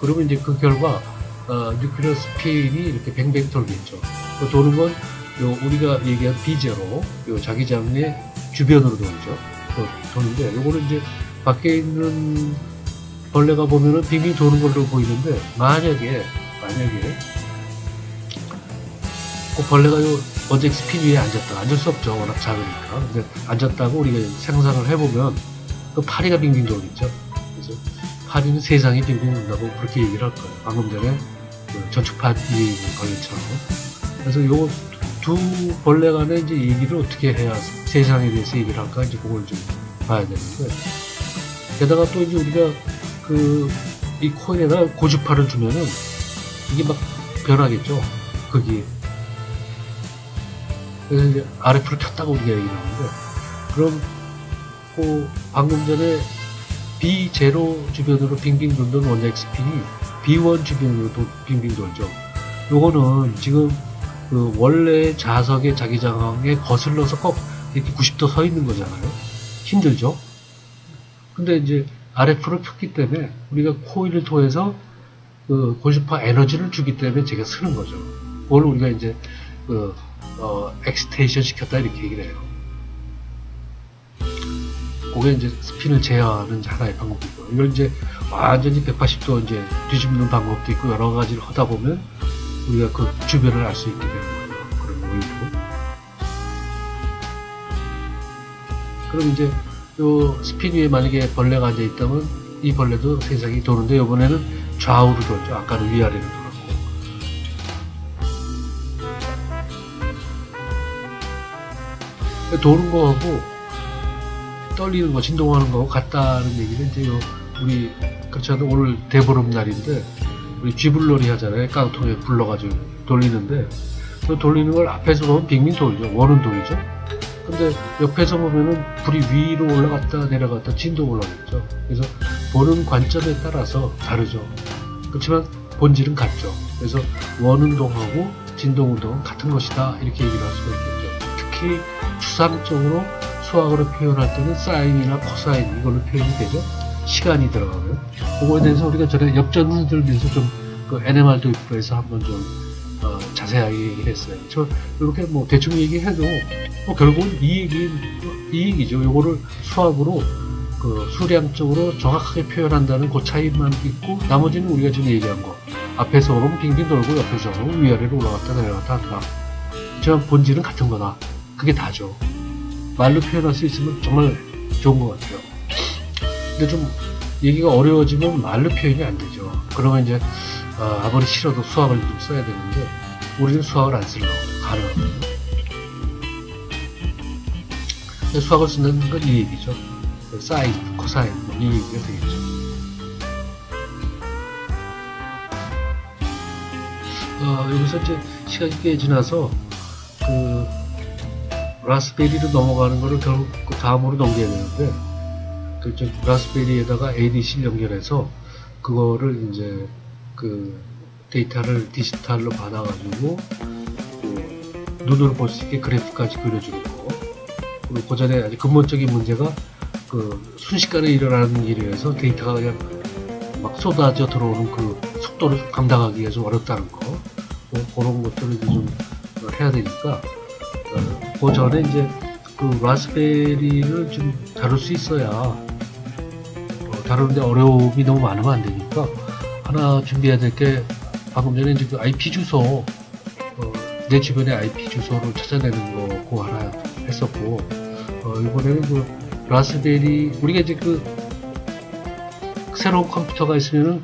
그러면 이제 그 결과 뉴클리어 스핀이 이렇게 뱅뱅 돌겠죠. 그 도는 건 우리가 얘기한 B0, 요 자기장의 주변으로 돌죠. 도는데, 요거는 이제 밖에 있는 벌레가 보면은 빙빙 도는 걸로 보이는데, 만약에 그 벌레가 요 원자핵 스핀 위에 앉을 수 없죠. 워낙 작으니까. 근데 앉았다고 우리가 상상을 해보면 그 파리가 빙빙 돌겠죠. 그래서 파리는 세상이 빙빙 돈다고 그렇게 얘기를 할 거예요. 방금 전에 그 전축판 이 벌레처럼. 그래서 요 두 벌레 간의 이제 얘기를 어떻게 해야 세상에 대해서 얘기를 할까, 이제 그걸 좀 봐야 되는데, 게다가 또 이제 우리가 이 코일에다 고주파를 주면은 이게 막 변하겠죠. 극이. 그래서 이제 RF를 켰다고 우리가 얘기를 하는데, 그럼 방금 전에 B0 주변으로 빙빙 돌던 원자핵 스핀이 B1 주변으로 빙빙 돌죠. 요거는 지금 그 원래 자석의 자기장에 거슬러서 꼭 이렇게 90도 서 있는 거잖아요. 힘들죠. 근데 이제 RF를 켰기 때문에 우리가 코일을 통해서 그 고주파 에너지를 주기 때문에 제가 쓰는 거죠. 그걸 우리가 이제 엑스테이션 시켰다 이렇게 얘기를 해요. 그게 이제 스핀을 제어하는 하나의 방법이고, 이걸 이제 완전히 180도 이제 뒤집는 방법도 있고, 여러 가지를 하다 보면 우리가 그 주변을 알 수 있게 되는 거죠. 그런 오일도. 그럼 이제 요 스핀 위에 만약에 벌레가 앉아 있다면 이 벌레도 세상이 도는데, 이번에는 좌우로 돌죠. 아까는 위아래로 돌았고. 도는 거하고 떨리는 거, 진동하는 거하고 같다는 얘기는 이제 우리 그렇지 않아도 오늘 대보름 날인데 우리 쥐불놀이 하잖아요. 깡통에 불러가지고 돌리는데, 그 돌리는 걸 앞에서 보면 빙빙 돌죠. 원운동이죠. 근데 옆에서 보면은 불이 위로 올라갔다 내려갔다 진동 올라가겠죠. 그래서 보는 관점에 따라서 다르죠. 그렇지만 본질은 같죠. 그래서 원운동하고 진동운동은 같은 것이다, 이렇게 얘기를 할 수가 있겠죠. 특히 추상적으로 수학으로 표현할 때는 사인이나 코사인, 이걸로 표현이 되죠. 시간이 들어가면. 그거에 대해서 우리가 전에 역전을 들면서 좀 그 NMR 도입부에서 한번 좀 자세하게 얘기를 했어요. 이렇게 뭐 대충 얘기해도 결국은 이 얘기죠. 요거를 수학으로 수량적으로 정확하게 표현한다는 그 차이만 있고, 나머지는 우리가 지금 얘기한 거, 앞에서 오면 빙빙 돌고 옆에서 오면 위아래로 올라갔다 내려갔다 한다. 하지만 본질은 같은 거다. 그게 다죠. 말로 표현할 수 있으면 정말 좋은 것 같아요. 근데 좀 얘기가 어려워지면 말로 표현이 안 되죠. 그러면 이제 아무리 싫어도 수학을 좀 써야 되는데, 우리는 수학을 안 쓰려고 가능합니다. 수학을 쓰는 건 이 얘기죠. 사인, 코사인, 이 얘기가 되겠죠. 여기서 이제 시간이 꽤 지나서 라스베리로 넘어가는 거를 결국 그 다음으로 넘겨야 되는데, 라스베리에다가 ADC를 연결해서 그거를 이제 데이터를 디지털로 받아가지고 눈으로 볼 수 있게 그래프까지 그려주는 거. 그리고 그 전에 아주 근본적인 문제가 순식간에 일어나는 일이라서 데이터가 그냥 막 쏟아져 들어오는 그 속도를 감당하기가 좀 어렵다는 거. 그런 것들을 좀 해야 되니까, 그 전에 이제 라스베리를 좀 다룰 수 있어야, 다루는데 어려움이 너무 많으면 안 되니까, 하나 준비해야 될 게, 방금 전에 이제 IP 주소, 내 주변의 IP 주소를 찾아내는 거, 그거 하나 했었고, 이번에는 라스베리, 우리가 이제 새로운 컴퓨터가 있으면은,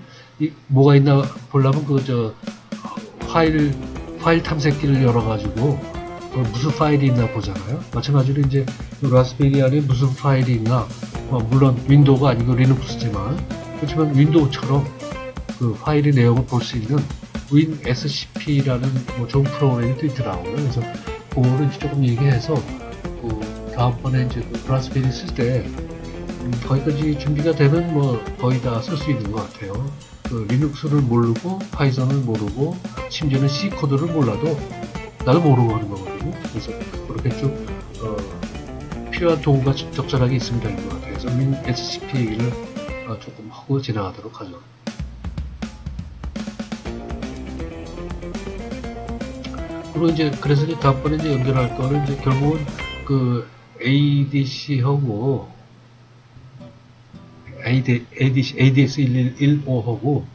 뭐가 있나 보려면 파일 파일 탐색기를 열어가지고 무슨 파일이 있나 보잖아요. 마찬가지로 이제 라스베리 안에 무슨 파일이 있나, 물론 윈도우가 아니고 리눅스지만, 그렇지만 윈도우처럼 그 파일의 내용을 볼 수 있는 WinSCP라는 좋은 프로그램이 또 있더라고요. 그래서 그거를 조금 얘기해서 다음번에 이제 라스베리 쓸 때 거기까지 준비가 되면 거의 다 쓸 수 있는 것 같아요. 리눅스를 모르고 파이썬을 모르고 심지어는 C 코드를 몰라도 나도 모르고 하는 거거든요. 그래서 그렇게 쭉 필요한 도구가 적절하게 있으면 되는 것 같아요. 그래서 WinSCP 얘기를 조금 하고 지나가도록 하죠. 그리고 그래서 다음번에 연결할 거는 결국은 ADC하고 ADS115하고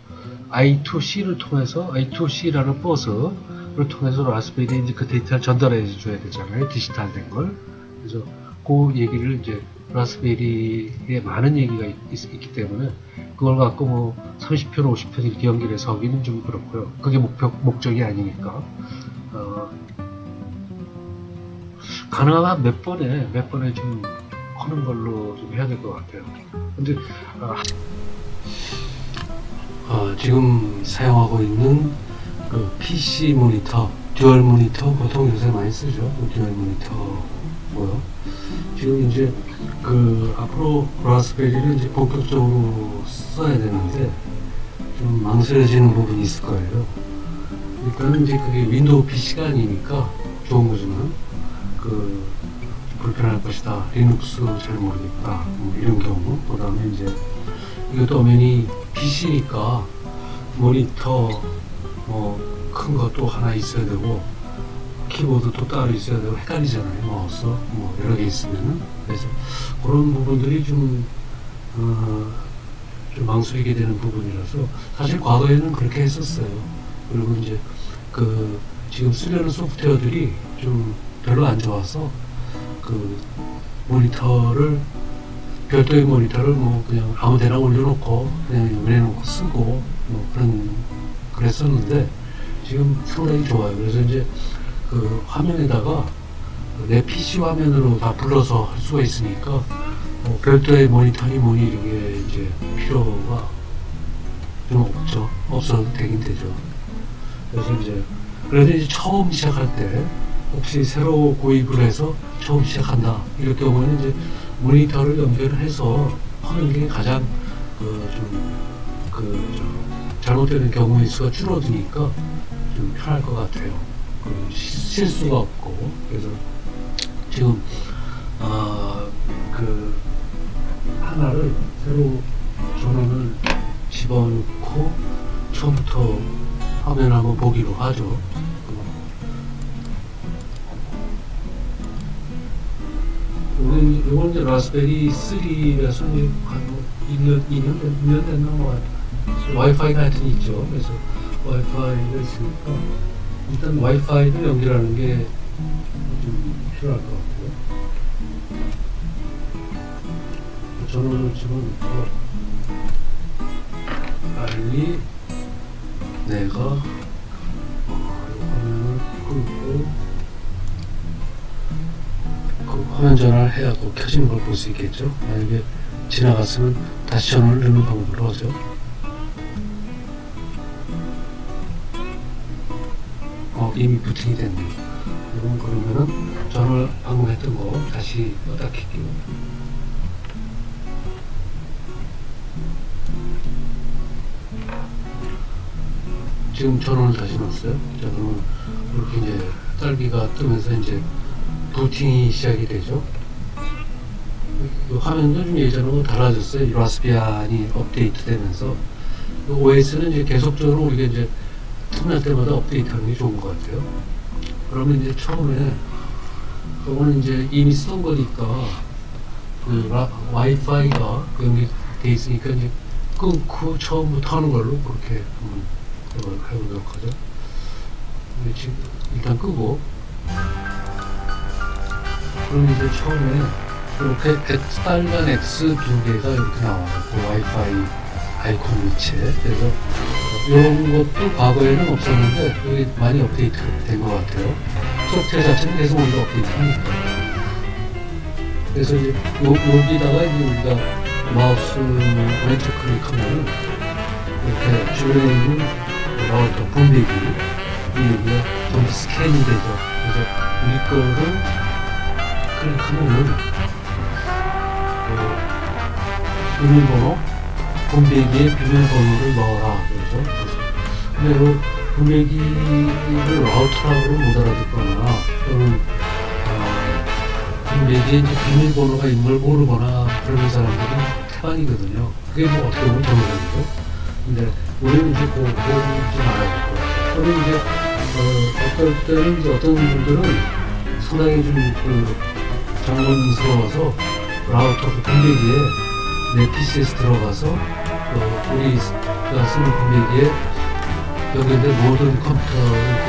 I2C를 통해서, I2C라는 버스를 통해서 라스베리에 그 데이터를 전달해 줘야 되잖아요. 디지털 된 걸. 그래서 그 얘기를 라스베리에 많은 얘기가 있기 때문에 그걸 갖고 30편, 50편 이렇게 연결해서 하기는 좀 그렇고요. 그게 목적이 아니니까. 가능하면 몇 번에 좀 하는 걸로 좀 해야 될 것 같아요. 근데 지금 사용하고 있는 PC 모니터, 듀얼 모니터 보통 요새 많이 쓰죠. 듀얼 모니터고요. 지금 앞으로 라스베리를 본격적으로 써야 되는데 좀 망설여지는 부분이 있을 거예요. 일단은 그게 윈도우 PC가 아니니까 좋은 거지만 불편할 것이다. 리눅스 잘 모르겠다. 이런 경우. 그 다음에 이것도 엄연히 PC니까 모니터 큰 것도 하나 있어야 되고 키보드도 따로 있어야 되고 헷갈리잖아요. 마우스 여러 개 있으면은. 그래서 그런 부분들이 좀 망설이게 되는 부분이라서 사실 과거에는 그렇게 했었어요. 그리고 지금 쓰려는 소프트웨어들이 좀 별로 안 좋아서 모니터를, 별도의 모니터를 그냥 아무 데나 올려놓고 그냥 연결해놓고 쓰고 그랬었는데 지금 상당히 좋아요. 그래서 화면에다가 내 PC 화면으로 다 불러서 할 수가 있으니까 별도의 모니터니 뭐니 이게 필요가 좀 없어도 되긴 되죠. 그래서 처음 시작할 때 혹시 새로 구입을 해서 처음 시작한다 이럴 경우에는 모니터를 연결해서 하는 게 가장 잘못되는 경우의 수가 줄어드니까 좀 편할 것 같아요. 실수가 없고. 그래서 지금 하나를 새로 전원을 집어넣고 처음부터 화면을 한번 보기로 하죠. 이건 라스베리 3라서 한 2년 됐나 와이파이가 하여튼 있죠. 그래서 와이파이가 있으니까 일단 와이파이를 연결하는 게 좀 필요할 것 같고요. 전원을 집어넣고 빨리 내가 화면을 끄고 화면 전화를 해야 켜지는 걸 볼 수 있겠죠. 만약에 지나갔으면 다시 전원을 넣는 방법으로 하죠. 이미 부팅이 됐네요. 이건 그러면은 전원을 방금 했던 거 다시 껐다 킬게요. 지금 전원을 다시 넣었어요. 자, 그러면 이렇게 딸기가 뜨면서 부팅이 시작이 되죠. 화면도 좀 예전하고 달라졌어요. 라스비안이 업데이트 되면서 OS는 계속적으로 우리가 틈날 때마다 업데이트하는 게 좋은 것 같아요. 그러면 처음에 그거는 이미 쓰던 거니까 와이파이가 연결돼 있으니까 끊고 처음부터 하는 걸로 그렇게 한번 해보도록 하죠. 지금 일단 끄고. 그럼 처음에 이렇게 빨간 X 두 개가 이렇게 나와요. 그 와이파이 아이콘 위치에. 그래서 이런 것도 과거에는 없었는데 여기 많이 업데이트 된 것 같아요. 소프트웨어 자체는 계속 우리가 업데이트 하니까. 그래서 이제 여기다가 이제 우리가 마우스 왼쪽 클릭하면 이렇게 주변에 있는 라우터 분배기 여기가 전부 스캔이 되죠. 그래서 우리 거를 클릭하면은 비밀번호 분배기에 비밀번호를 넣어라 그러죠. 근데 그 분배기를 라우터라고 못 알아듣거나 또는 분배기에 이제 비밀번호가 있는 걸 모르거나 그런 사람들은 태반이거든요. 그게 뭐 어떻게 보면 정상이죠. 근데 우리는 이제 그걸 좀 알아야 될 것 같아요. 또는 이제 어떨 때는 이제 어떤 분들은 상당히 좀 장난스러워서 라우터 분배기에 내 PC에서 들어가서 우리가 쓰는 분배기에 연결된 모든 컴퓨터 이렇게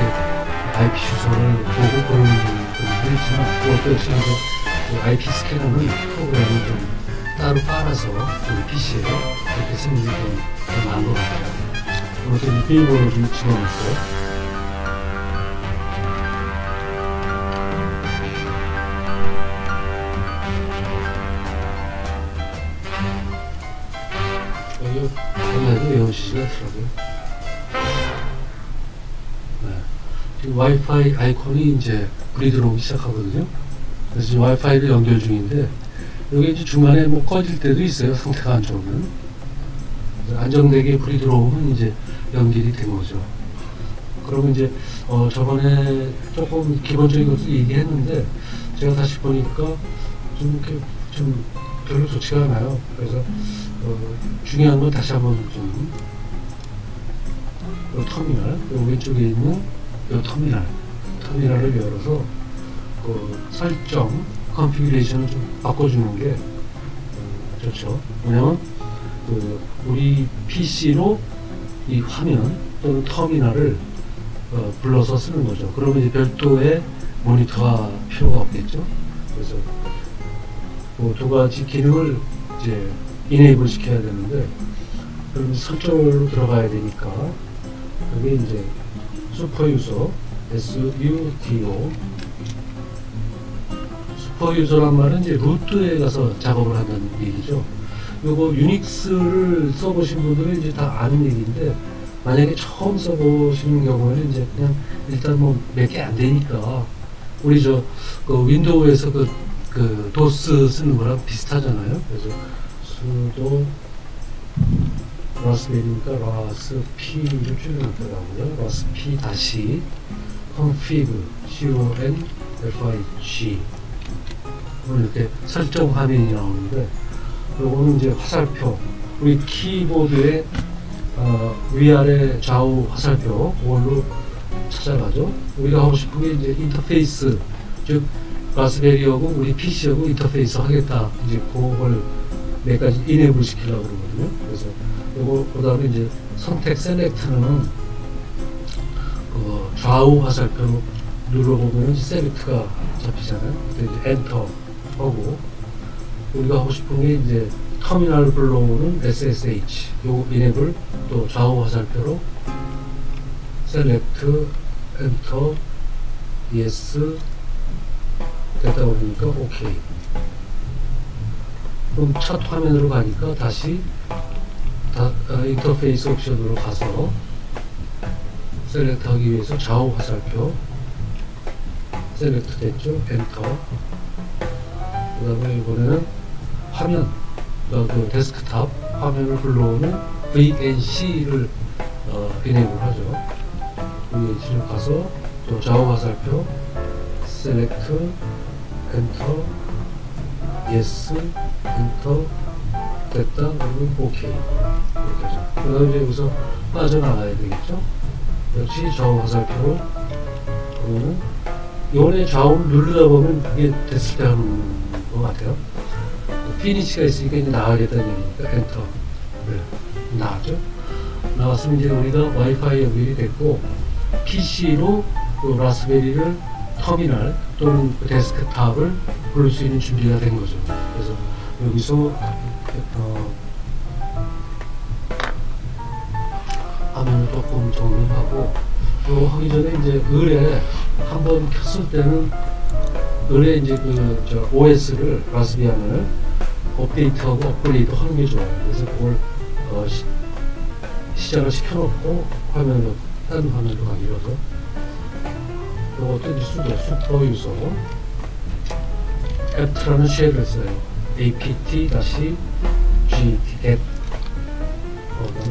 IP 주소를 보고 그런 분들이 있지만 그것도 역시 IP 스캐너는 프로그램을 좀 따로 빨아서 우리 PC에 이렇게 쓰는 게 좀 나은 것 같아요. 그것도 비밀번호 좀 집어넣고요. 여기도 외우시지가 않더라고요. 네. 지금 와이파이 아이콘이 이제 불이 들어오기 시작하거든요. 그래서 지금 와이파이를 연결 중인데, 여기 이제 중간에 뭐 꺼질 때도 있어요. 상태가 안 좋으면. 안정되게 불이 들어오면 이제 연결이 된 거죠. 그러면 이제, 저번에 조금 기본적인 것도 얘기했는데, 제가 다시 보니까 좀 이렇게 좀 별로 좋지가 않아요. 그래서 중요한 건 다시 한번 좀 터미널, 요 왼쪽에 있는 요 터미널을 열어서 그 설정, 컨피규레이션을 좀 바꿔주는 게 좋죠. 왜냐면 우리 PC로 이 화면 또는 터미널을 불러서 쓰는 거죠. 그러면 이제 별도의 모니터가 필요가 없겠죠. 그래서 두 가지 기능을 이제 이네이블 시켜야 되는데, 그럼 설정으로 들어가야 되니까, 그게 이제 슈퍼유저, SUTO. 슈퍼유저란 말은 이제 루트에 가서 작업을 한다는 얘기죠. 요거 유닉스를 써보신 분들은 이제 다 아는 얘기인데, 만약에 처음 써보시는 경우에는 이제 그냥 일단 뭐 몇 개 안 되니까, 우리 그 윈도우에서 그 도스 쓰는 거랑 비슷하잖아요. 그래서 수도 라스베리니까 라스피를 줄여놨더라고요. 라스피 다시 config config 이렇게 설정 화면이 나오는데, 요거는 이제 화살표, 우리 키보드의 위아래 좌우 화살표 그걸로 찾아가죠. 우리가 하고 싶은 게 이제 인터페이스, 즉 라스베리하고 우리 PC하고 인터페이스 하겠다. 이제 그걸 몇 가지 이네이블 시키려고 그러거든요. 그래서 요거 보다는 이제 선택 셀렉트는 좌우 화살표로 눌러보면 셀렉트가 잡히잖아요. 그때 이제 엔터 하고, 우리가 하고 싶은 게 이제 터미널 불러오는 SSH, 요거 이네이블, 또 좌우 화살표로 셀렉트, 엔터, yes 됐다 보니까 OK. 그럼 첫 화면으로 가니까 다시 인터페이스 옵션으로 가서 셀렉트 하기 위해서 좌우 화살표 셀렉트 됐죠. 엔터. 그 다음에 이번에는 화면, 그 데스크탑 화면을 불러오는 VNC를 이네이블 하죠. VNC를 가서 또 좌우 화살표 셀렉트 엔터 yes 엔터 됐다 그러면 OK 이렇게 하죠. 그 다음에 여기서 빠져나가야 되겠죠. 역시 좌우 화살표로, 그러면 요번에 좌우를 누르다 보면 그게 됐을 때 하는 것 같아요. 피니시가 있으니까 이제 나가겠다는 얘기니까 엔터. 네, 나왔죠. 나왔으면 이제 우리가 와이파이 연결이 됐고, PC로 그 라스베리를 터미널 또는 그 데스크탑을 부를 수 있는 준비가 된 거죠. 그래서 여기서 화면을 조금 정리하고, 요 하기 전에 이제 을에 한번 켰을 때는 을에 이제 OS를 라스비안을 업데이트하고 업그레이드 하는 게 좋아요. 그래서 그걸 시작을 시켜놓고 화면을 다른 화면으로 가기로 해서 이것도 이제 슈퍼 유저 apt라는 쉘을 써요. apt-get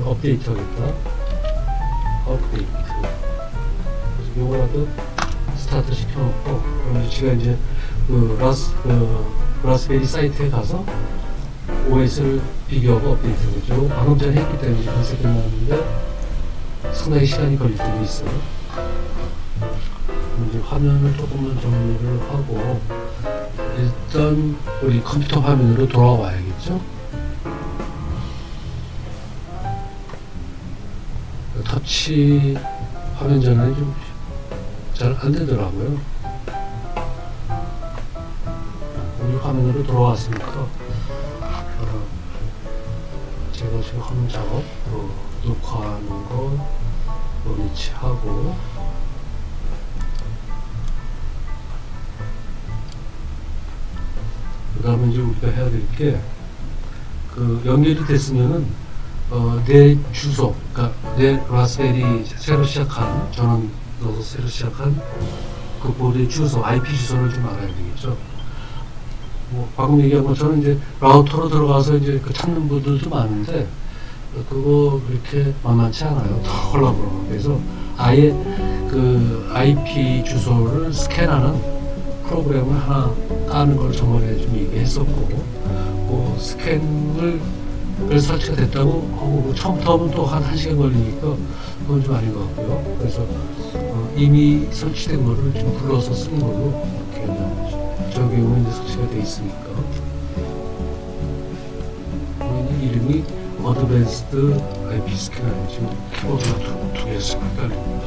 업데이트 하겠다. 업데이트. 그래서 요거라도 스타트 시켜놓고, 그럼 제가 이제 라스베리 사이트에 가서 OS를 비교하고 업데이트 하죠. 방금 전에 했기 때문에 벌써 끝났는데 상당히 시간이 걸릴 때도 있어요. 이제 화면을 조금만 정리를 하고, 일단 우리 컴퓨터 화면으로 돌아와 봐야겠죠. 터치 화면 전환이 좀 잘 안 되더라고요. 우리 화면으로 돌아왔으니까 제가 지금 하는 작업, 녹화하는 거 위치하고, 그 다음에 이제 우리가 해야 될 게, 연결이 됐으면은 내 주소, 그러니까 내 라스베리 새로 시작한, 저는 넣어서 새로 시작한 그 보드의 주소, IP 주소를 좀 알아야 되겠죠. 뭐 방금 얘기한 것처럼 이제 라우터로 들어가서 이제 찾는 분들도 많은데, 그거 그렇게 만만치 않아요. 더 콜라보로. 그래서 아예 IP 주소를 스캔하는 프로그램을 하나 까는 걸 저번에 좀 얘기했었고, 스캔을 설치가 됐다고 하고 처음부터 하면 또 한 1시간 걸리니까 그건 좀 아닌 것 같고요. 그래서 이미 설치된 거를 좀 불러서 쓰는 걸로 이렇게 저 경우는 이제 설치가 돼 있으니까. 이름이 어드밴스드 IP 스캐너. 지금 키보드가 두 개씩 헷갈립니다.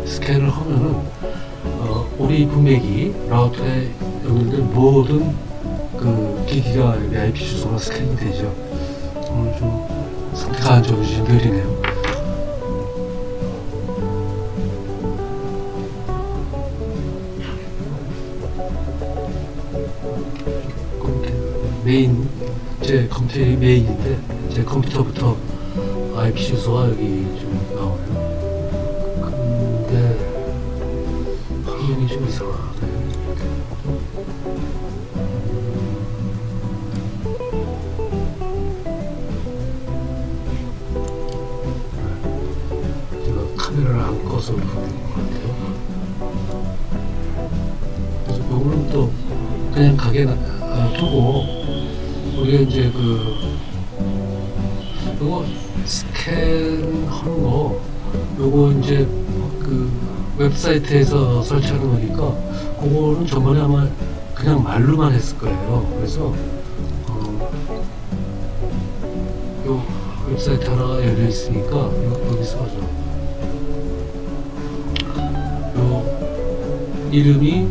스캔을 하면은 우리 분맥이 라우터에 연결된 모든 기기가 IP 주소가 스캔이 되죠. 오늘 좀 상태가 안 좋으시 느리네요. 메인, 제 컴퓨터의 메인인데 제 컴퓨터부터 IP 주소가 여기 좀 나오네요. 화면이 좀 이상하네. 제가 카메라를 안 꺼서 그런 것 같아요. 그래서 요거는 또 그냥 가게 두고, 우리가 이제 요거 스캔하는 거, 요거 이제 웹사이트에서 설치하는 거니까 그거는 저번에 아마 그냥 말로만 했을 거예요. 그래서 요 웹사이트 하나가 열려 있으니까 여기서 하죠. 요 이름이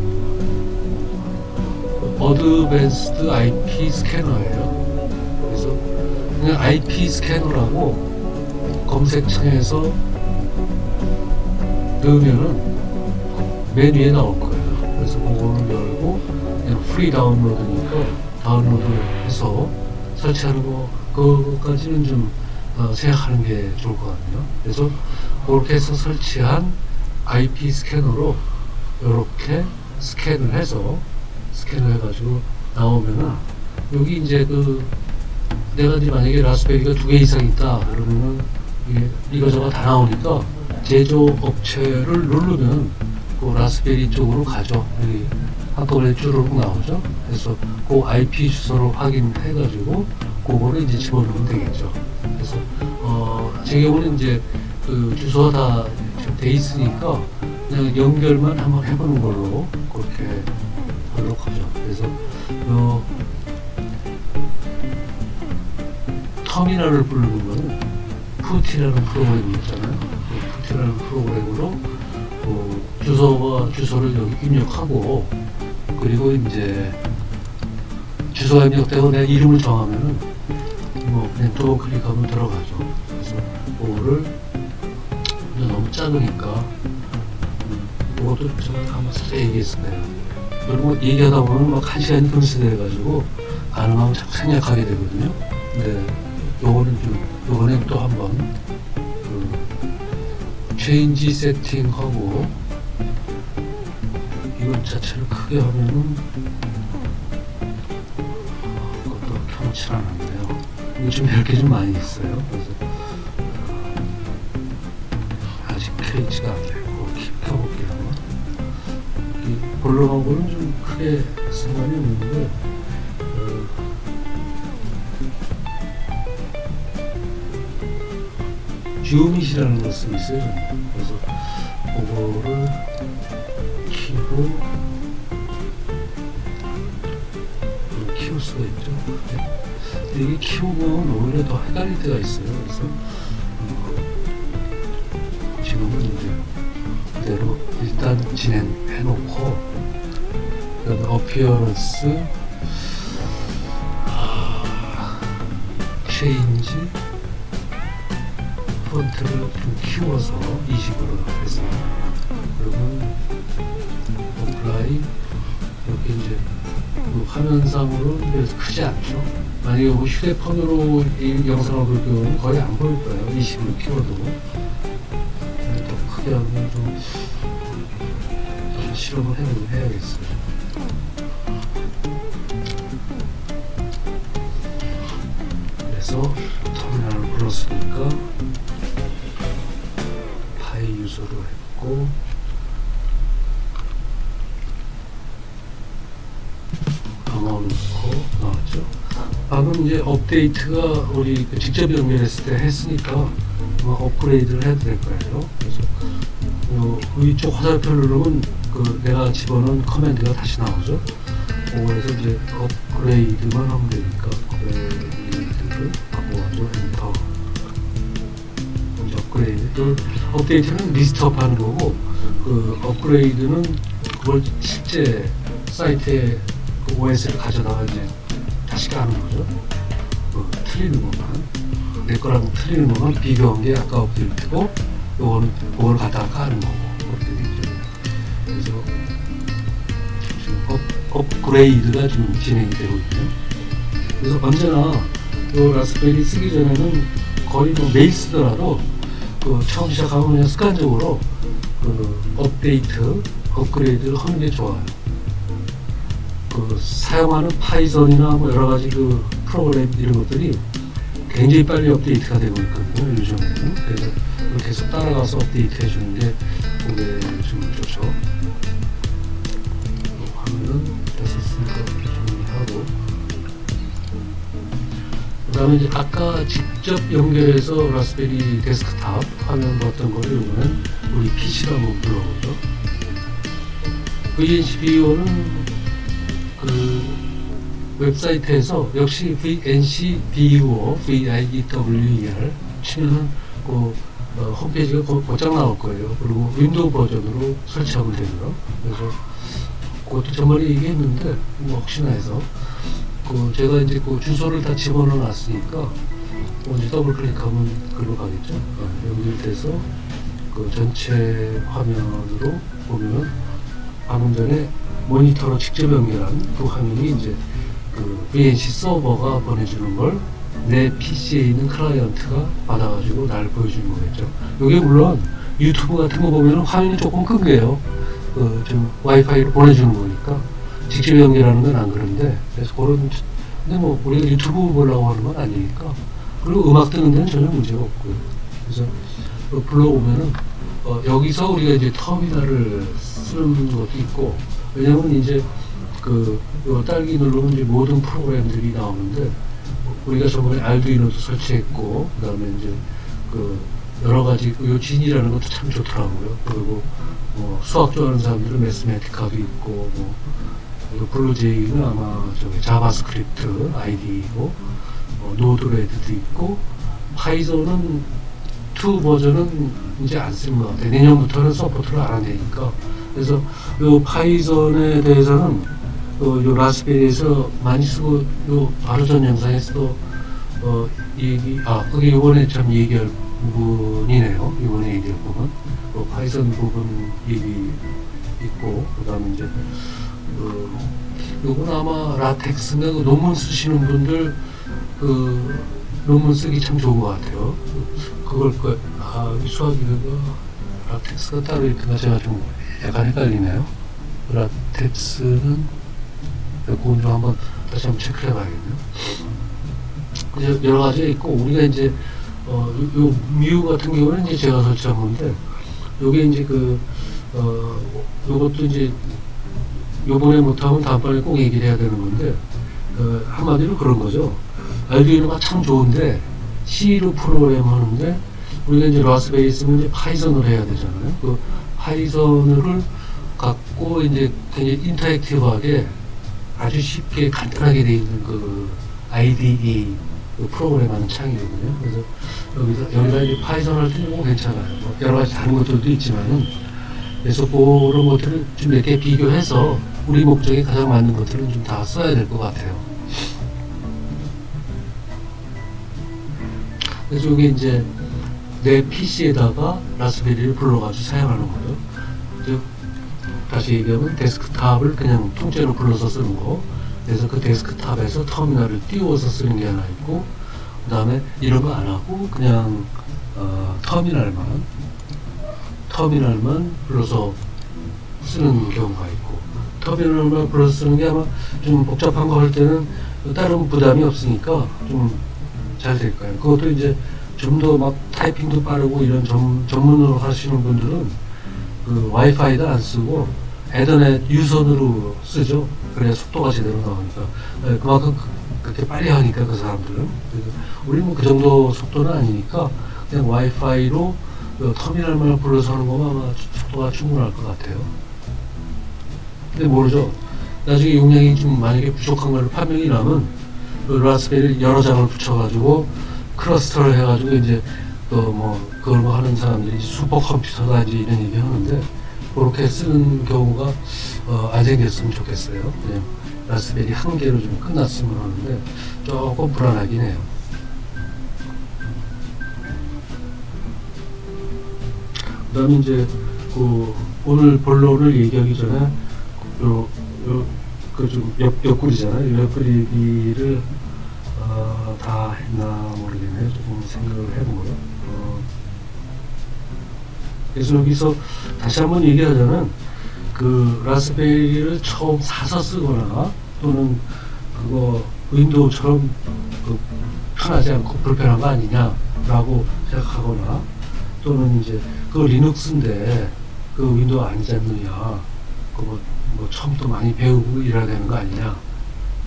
어드밴스드 IP 스캐너예요. 그래서 그냥 IP 스캐너라고 검색창에서 넣으면은 맨 위에 나올 거예요. 그래서 그거를 열고 그냥 프리 다운로드니까 다운로드를 해서 설치하는 거, 그거까지는 좀 생각하는 게 좋을 것 같네요. 그래서 그렇게 해서 설치한 IP 스캐너로 이렇게 스캔을 해서 스캔을 해가지고 나오면은, 여기 이제 내가 이제 만약에 라스베리가 2개 이상 있다 그러면은 이거저거 다 나오니까 제조 업체를 누르면 그 라스베리 쪽으로 가죠. 여기 한꺼번에 쭈르륵 나오죠. 그래서 그 IP 주소를 확인해가지고 그거를 이제 집어넣으면 되겠죠. 그래서 제 경우는 이제 주소가 다 돼 있으니까 그냥 연결만 한번 해보는 걸로 그렇게 하도록 하죠. 그래서 터미널을 부르는 거는 푸티라는 프로그램이 있잖아요. 푸티라는 프로그램으로 주소와 주소를 여기 입력하고, 그리고 이제 주소가 입력되고 내 이름을 정하면은 뭐 그냥 더블 클릭하면 들어가죠. 그래서 그거를 너무 작으니까 그것도 제가 한번 살짝 얘기했을 거예요. 그리고 얘기하다 보면 막 1시간이 분수돼가지고 가능하면 자꾸 생략하게 되거든요. 근데 요거는 요번에 또 한번 체인지 세팅하고 이것 자체를 크게 하면은 그것도 편치 않은데요. 이게 좀 이렇게 좀 많이 있어요. 그래서 아직 페이지가 안 되고 켜볼게요. 이 볼륨하고는 좀 크게 상관이 없는데 듀오밋이라는 걸 쓰고 있어요. 저는. 그래서 그거를 키고 키울 수가 있죠. 근데 이게 키우면 오히려 더 헷갈릴 때가 있어요. 그래서 지금은 이제 그대로 일단 진행해 놓고, 그다음에 어피어런스, 체인지, 폰트를 좀 키워서 이 식으로 해서, 그러면 어플라이, 이렇게 이제 화면상으로 크지 않죠. 만약에 휴대폰으로 이 영상을 볼 경우는 거의 안 보일 거예요. 이 식으로 키워도. 더 크게 하면 좀 실험을 해야겠어요. 그래서 터미널을 불렀으니까 파일 유소로 했고, 방어 넣고 나왔죠. 방금 이제 업데이트가 우리 직접 연결했을 때 했으니까 업그레이드를 해도 될 거예요. 그래서 위쪽 화살표 누르면 내가 집어넣은 커맨드가 다시 나오죠. 그래서 이제 업그레이드만 하면 되니까 업그레이드를 하고 와서 엔터. 이제 업그레이드, 업데이트는 리스트업 하는 거고, 업그레이드는 그걸 실제 사이트에 OS를 가져다가 이제 다시 까는 거죠. 틀리는 것만, 내 거랑 틀리는 것만 비교한 게 아까 업데이트고, 그걸 갖다가 까는 거고, 그래서 지금 업그레이드가 지금 진행이 되고 있네요. 그래서 언제나 라스베리 쓰기 전에는 거의 매일 쓰더라도 처음 시작하면 그냥 습관적으로 업데이트, 업그레이드를 하는 게 좋아요. 사용하는 파이썬이나 여러 가지 프로그램 이런 것들이 굉장히 빨리 업데이트가 되고 있거든요, 요즘에는. 그래서 계속 따라가서 업데이트 해주는 게 그게 좀 좋죠. 화면은 됐었으니까 정리하고, 그 다음에 이제 아까 직접 연결해서 라스베리 데스크탑 화면 봤던 거를 이번엔 우리 PC로 한번 불러보죠. VNC-BUO는 웹사이트에서 역시 VNC-BUO, VIEWER 치면은 홈페이지가 곧장 나올 거예요. 그리고 윈도우 버전으로 설치하면 되고요. 그래서 그것도 저번에 얘기했는데 혹시나 해서 제가 이제 주소를 다 집어넣어 놨으니까 이제 더블 클릭하면 글로 가겠죠. 연결돼서 전체 화면으로 보면 방금 전에 모니터로 직접 연결한 화면이 이제 VNC 서버가 보내주는 걸 내 PC에 있는 클라이언트가 받아가지고 날 보여주는 거겠죠. 이게 물론 유튜브 같은 거 보면 화면이 조금 큰 게요. 좀 와이파이로 보내주는 거니까 직접 연결하는 건 안 그런데, 그래서 근데 우리가 유튜브 보려고 하는 건 아니니까, 그리고 음악 듣는 데는 전혀 문제가 없고요. 그래서 불러오면은 여기서 우리가 이제 터미널을 쓰는 것도 있고, 왜냐면 이제 딸기 누르면 이제 모든 프로그램들이 나오는데, 우리가 저번에 알두이노도 설치했고, 그 다음에 이제 여러 가지 요 진이라는 것도 참 좋더라고요. 그리고 수학 좋아하는 사람들은 매스매티카도 있고, 블루제이는 아마 자바스크립트 IDE고, 노드레드도 있고, 파이썬은 2 버전은 이제 안 쓰는 것 같아요. 내년부터는 서포트를 안 하니까. 그래서 요 파이썬에 대해서는 요 라스베리에서 많이 쓰고, 요 바로 전 영상에서도 그게 이번에 참 얘기할 부분이네요. 이번에 얘기할 부분. 파이썬 부분 얘기 있고, 그 다음에 이제 요건 아마 라텍스인가 논문 쓰시는 분들 논문 쓰기 참 좋은 것 같아요. 이 수학이 라텍스가 따로 있던가 제가 좀 약간 헷갈리네요. 라텍스는 그건 좀 한번 다시 한번 체크를 해봐야겠네요. 이제 여러 가지가 있고, 우리가 이제 요 뮤 같은 경우는 이제 제가 설치한 건데, 요게 이제 요것도 이제 요번에 못하면 다음번에 꼭 얘기를 해야 되는 건데, 한마디로 그런 거죠. 알두이노가 참 좋은데 C로 프로그램 하는데, 우리가 이제 라스베리 쓰면 이제 파이썬을 해야 되잖아요. 그 파이썬을 갖고 이제 굉장히 인터랙티브하게 아주 쉽게 간단하게 되어 있는 IDE 프로그램 하는 창이거든요. 그래서 여기다 이제 파이썬 할 때는 괜찮아요. 여러 가지 다른 것들도 있지만은, 그래서 그런 것들을 좀 몇 개 비교해서 우리 목적에 가장 맞는 것들은 좀 다 써야 될 것 같아요. 그래서 이게 이제 내 PC에다가 라스베리를 불러가지고 사용하는 거예요. 즉, 다시 얘기하면 데스크탑을 그냥 통째로 불러서 쓰는 거. 그래서 그 데스크탑에서 터미널을 띄워서 쓰는 게 하나 있고, 그 다음에 이런 거 안 하고 그냥 터미널만 불러서 쓰는 경우가 있고, 터미널만 불러서 쓰는 게 아마 좀 복잡한 거 할 때는 다른 부담이 없으니까 좀 잘 될 거예요. 그것도 이제 좀 더 막 타이핑도 빠르고 이런 전문으로 하시는 분들은 와이파이도 안 쓰고 에더넷 유선으로 쓰죠. 그래야 속도가 제대로 나오니까. 그만큼 그렇게 빨리 하니까 그 사람들은. 우리는 뭐 그 정도 속도는 아니니까 그냥 와이파이로 터미널만 불러서 하는 거면 아마 속도가 충분할 것 같아요. 근데 모르죠. 나중에 용량이 좀 만약에 부족한 걸로 판명이 나면 라스베리를 여러 장을 붙여가지고 클러스터를 해가지고 이제 그걸 뭐 하는 사람들이 슈퍼컴퓨터다 이제 이런 얘기 하는데, 그렇게 쓰는 경우가 안 생겼으면 좋겠어요. 그냥 라스베리 한 개로 좀 끝났으면 하는데 조금 불안하긴 해요. 그 다음에 이제 오늘 본론을 얘기하기 전에 좀 옆구리잖아요. 옆구리를 다 했나 모르겠네요. 조금 생각을 해보고요. 그래서 여기서 다시 한번 얘기하자면, 라스베리를 처음 사서 쓰거나 또는 윈도우처럼 편하지 않고 불편한 거 아니냐라고 생각하거나, 또는 이제 리눅스인데 윈도우 아니지 않느냐, 처음부터 많이 배우고 일해야 되는 거 아니냐,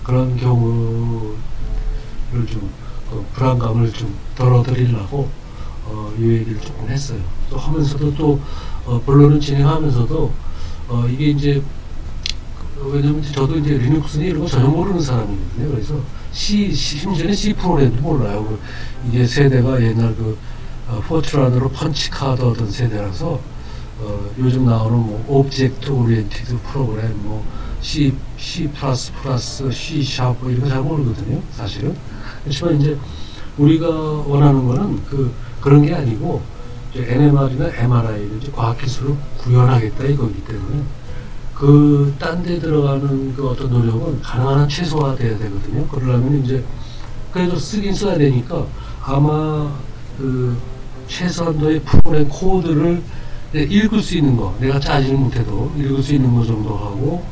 그런 경우를 좀 불안감을 좀 덜어드리려고 이 얘기를 조금 했어요. 또 하면서도 또 본론을 진행하면서도 이게 이제 왜냐면 저도 이제 리눅스니 이런 거 전혀 모르는 사람이거든요. 그래서 심지어는 C 프로그램도 몰라요. 이게 세대가 옛날 포트란으로 펀치카드 하던 세대라서 요즘 나오는 오브젝트 오리엔티드 프로그램, C++, C# 이런 거 잘 모르거든요, 사실은. 그렇지만 이제 우리가 원하는 거는 그런 게 아니고, NMR이나 MRI를 과학기술로 구현하겠다 이거기 때문에, 딴 데 들어가는 어떤 노력은 가능한 한 최소화돼야 되거든요. 그러려면 이제, 그래도 쓰긴 써야 되니까, 아마 최소한도의 프로그램 코드를 읽을 수 있는 거, 내가 짜지는 못해도 읽을 수 있는 거 정도 하고,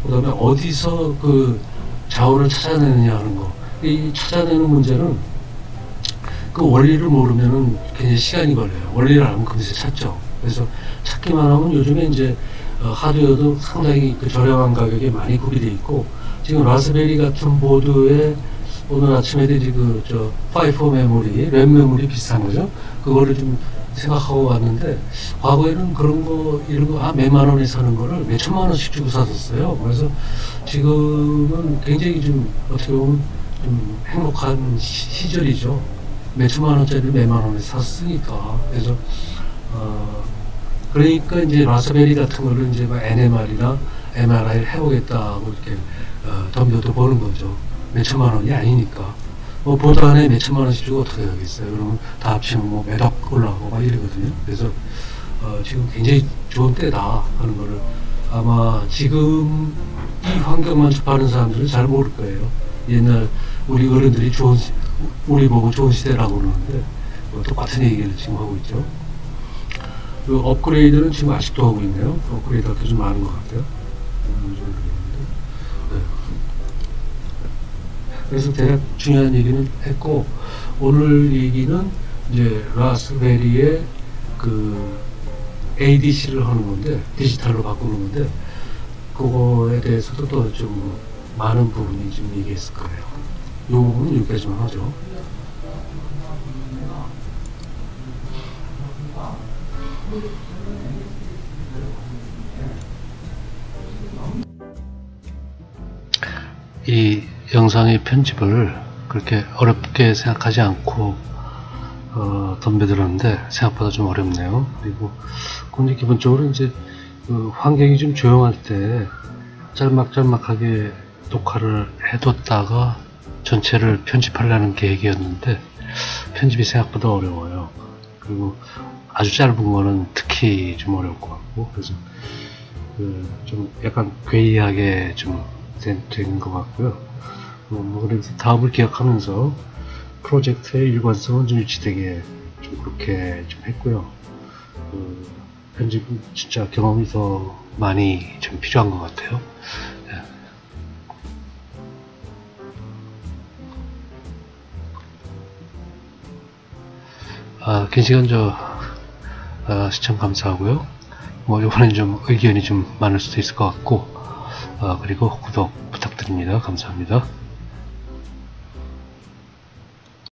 그 다음에 어디서 자원을 찾아내느냐 하는 거. 이 찾아내는 문제는 원리를 모르면은 굉장히 시간이 걸려요. 원리를 알면 금세 찾죠. 그래서 찾기만 하면 요즘에 이제 하드웨어도 상당히 저렴한 가격에 많이 구비되어 있고, 지금 라스베리 같은 보드에 오늘 아침에도 이제 파이프 메모리, 램 메모리 비슷한 거죠. 그거를 좀 생각하고 왔는데, 과거에는 이런 거 몇만 원에 사는 거를 몇천만 원씩 주고 샀었어요. 그래서 지금은 굉장히 좀 어떻게 보면 좀 행복한 시절이죠. 몇천만 원짜리 몇만 원에 샀으니까. 그래서 그러니까 이제 라스베리 같은 거를 이제 막 NMR이나 MRI를 해보겠다고 이렇게 덤벼도 보는 거죠. 몇천만 원이 아니니까. 뭐 보단에 몇천만 원씩 주고 어떻게 하겠어요. 그러면 다 합치면 뭐 몇억 올라가고 막 이러거든요. 그래서 지금 굉장히 좋은 때다 하는 거를 아마 지금 이 환경만 접하는 사람들은 잘 모를 거예요. 옛날 우리 어른들이 우리 보고 좋은 시대라고 그러는데 똑같은 얘기를 지금 하고 있죠. 그 업그레이드는 지금 아직도 하고 있네요. 업그레이드가 좀 많은 것 같아요. 네. 그래서 대략 중요한 얘기는 했고, 오늘 얘기는 이제 라스베리의 그 ADC를 하는 건데, 디지털로 바꾸는 건데, 그거에 대해서도 또 좀 많은 부분이 좀 얘기했을 거예요. 이 부분은 여기까지만 하죠. 이 영상의 편집을 그렇게 어렵게 생각하지 않고 덤벼들었는데 생각보다 좀 어렵네요. 그리고 근데 기본적으로 이제 그 환경이 좀 조용할 때 짤막짤막하게 녹화를 해뒀다가 전체를 편집하려는 계획이었는데 편집이 생각보다 어려워요. 그리고 아주 짧은 거는 특히 좀 어려울 것 같고, 그래서 좀 약간 괴이하게 좀 된 것 같고요. 뭐 그래서 다음을 기약하면서 프로젝트의 일관성은 좀 유지되게 좀 그렇게 좀 했고요. 편집은 진짜 경험이 더 많이 좀 필요한 것 같아요. 긴 시간 시청 감사하고요. 뭐 이번엔 좀 의견이 좀 많을 수도 있을 것 같고, 그리고 구독 부탁드립니다. 감사합니다.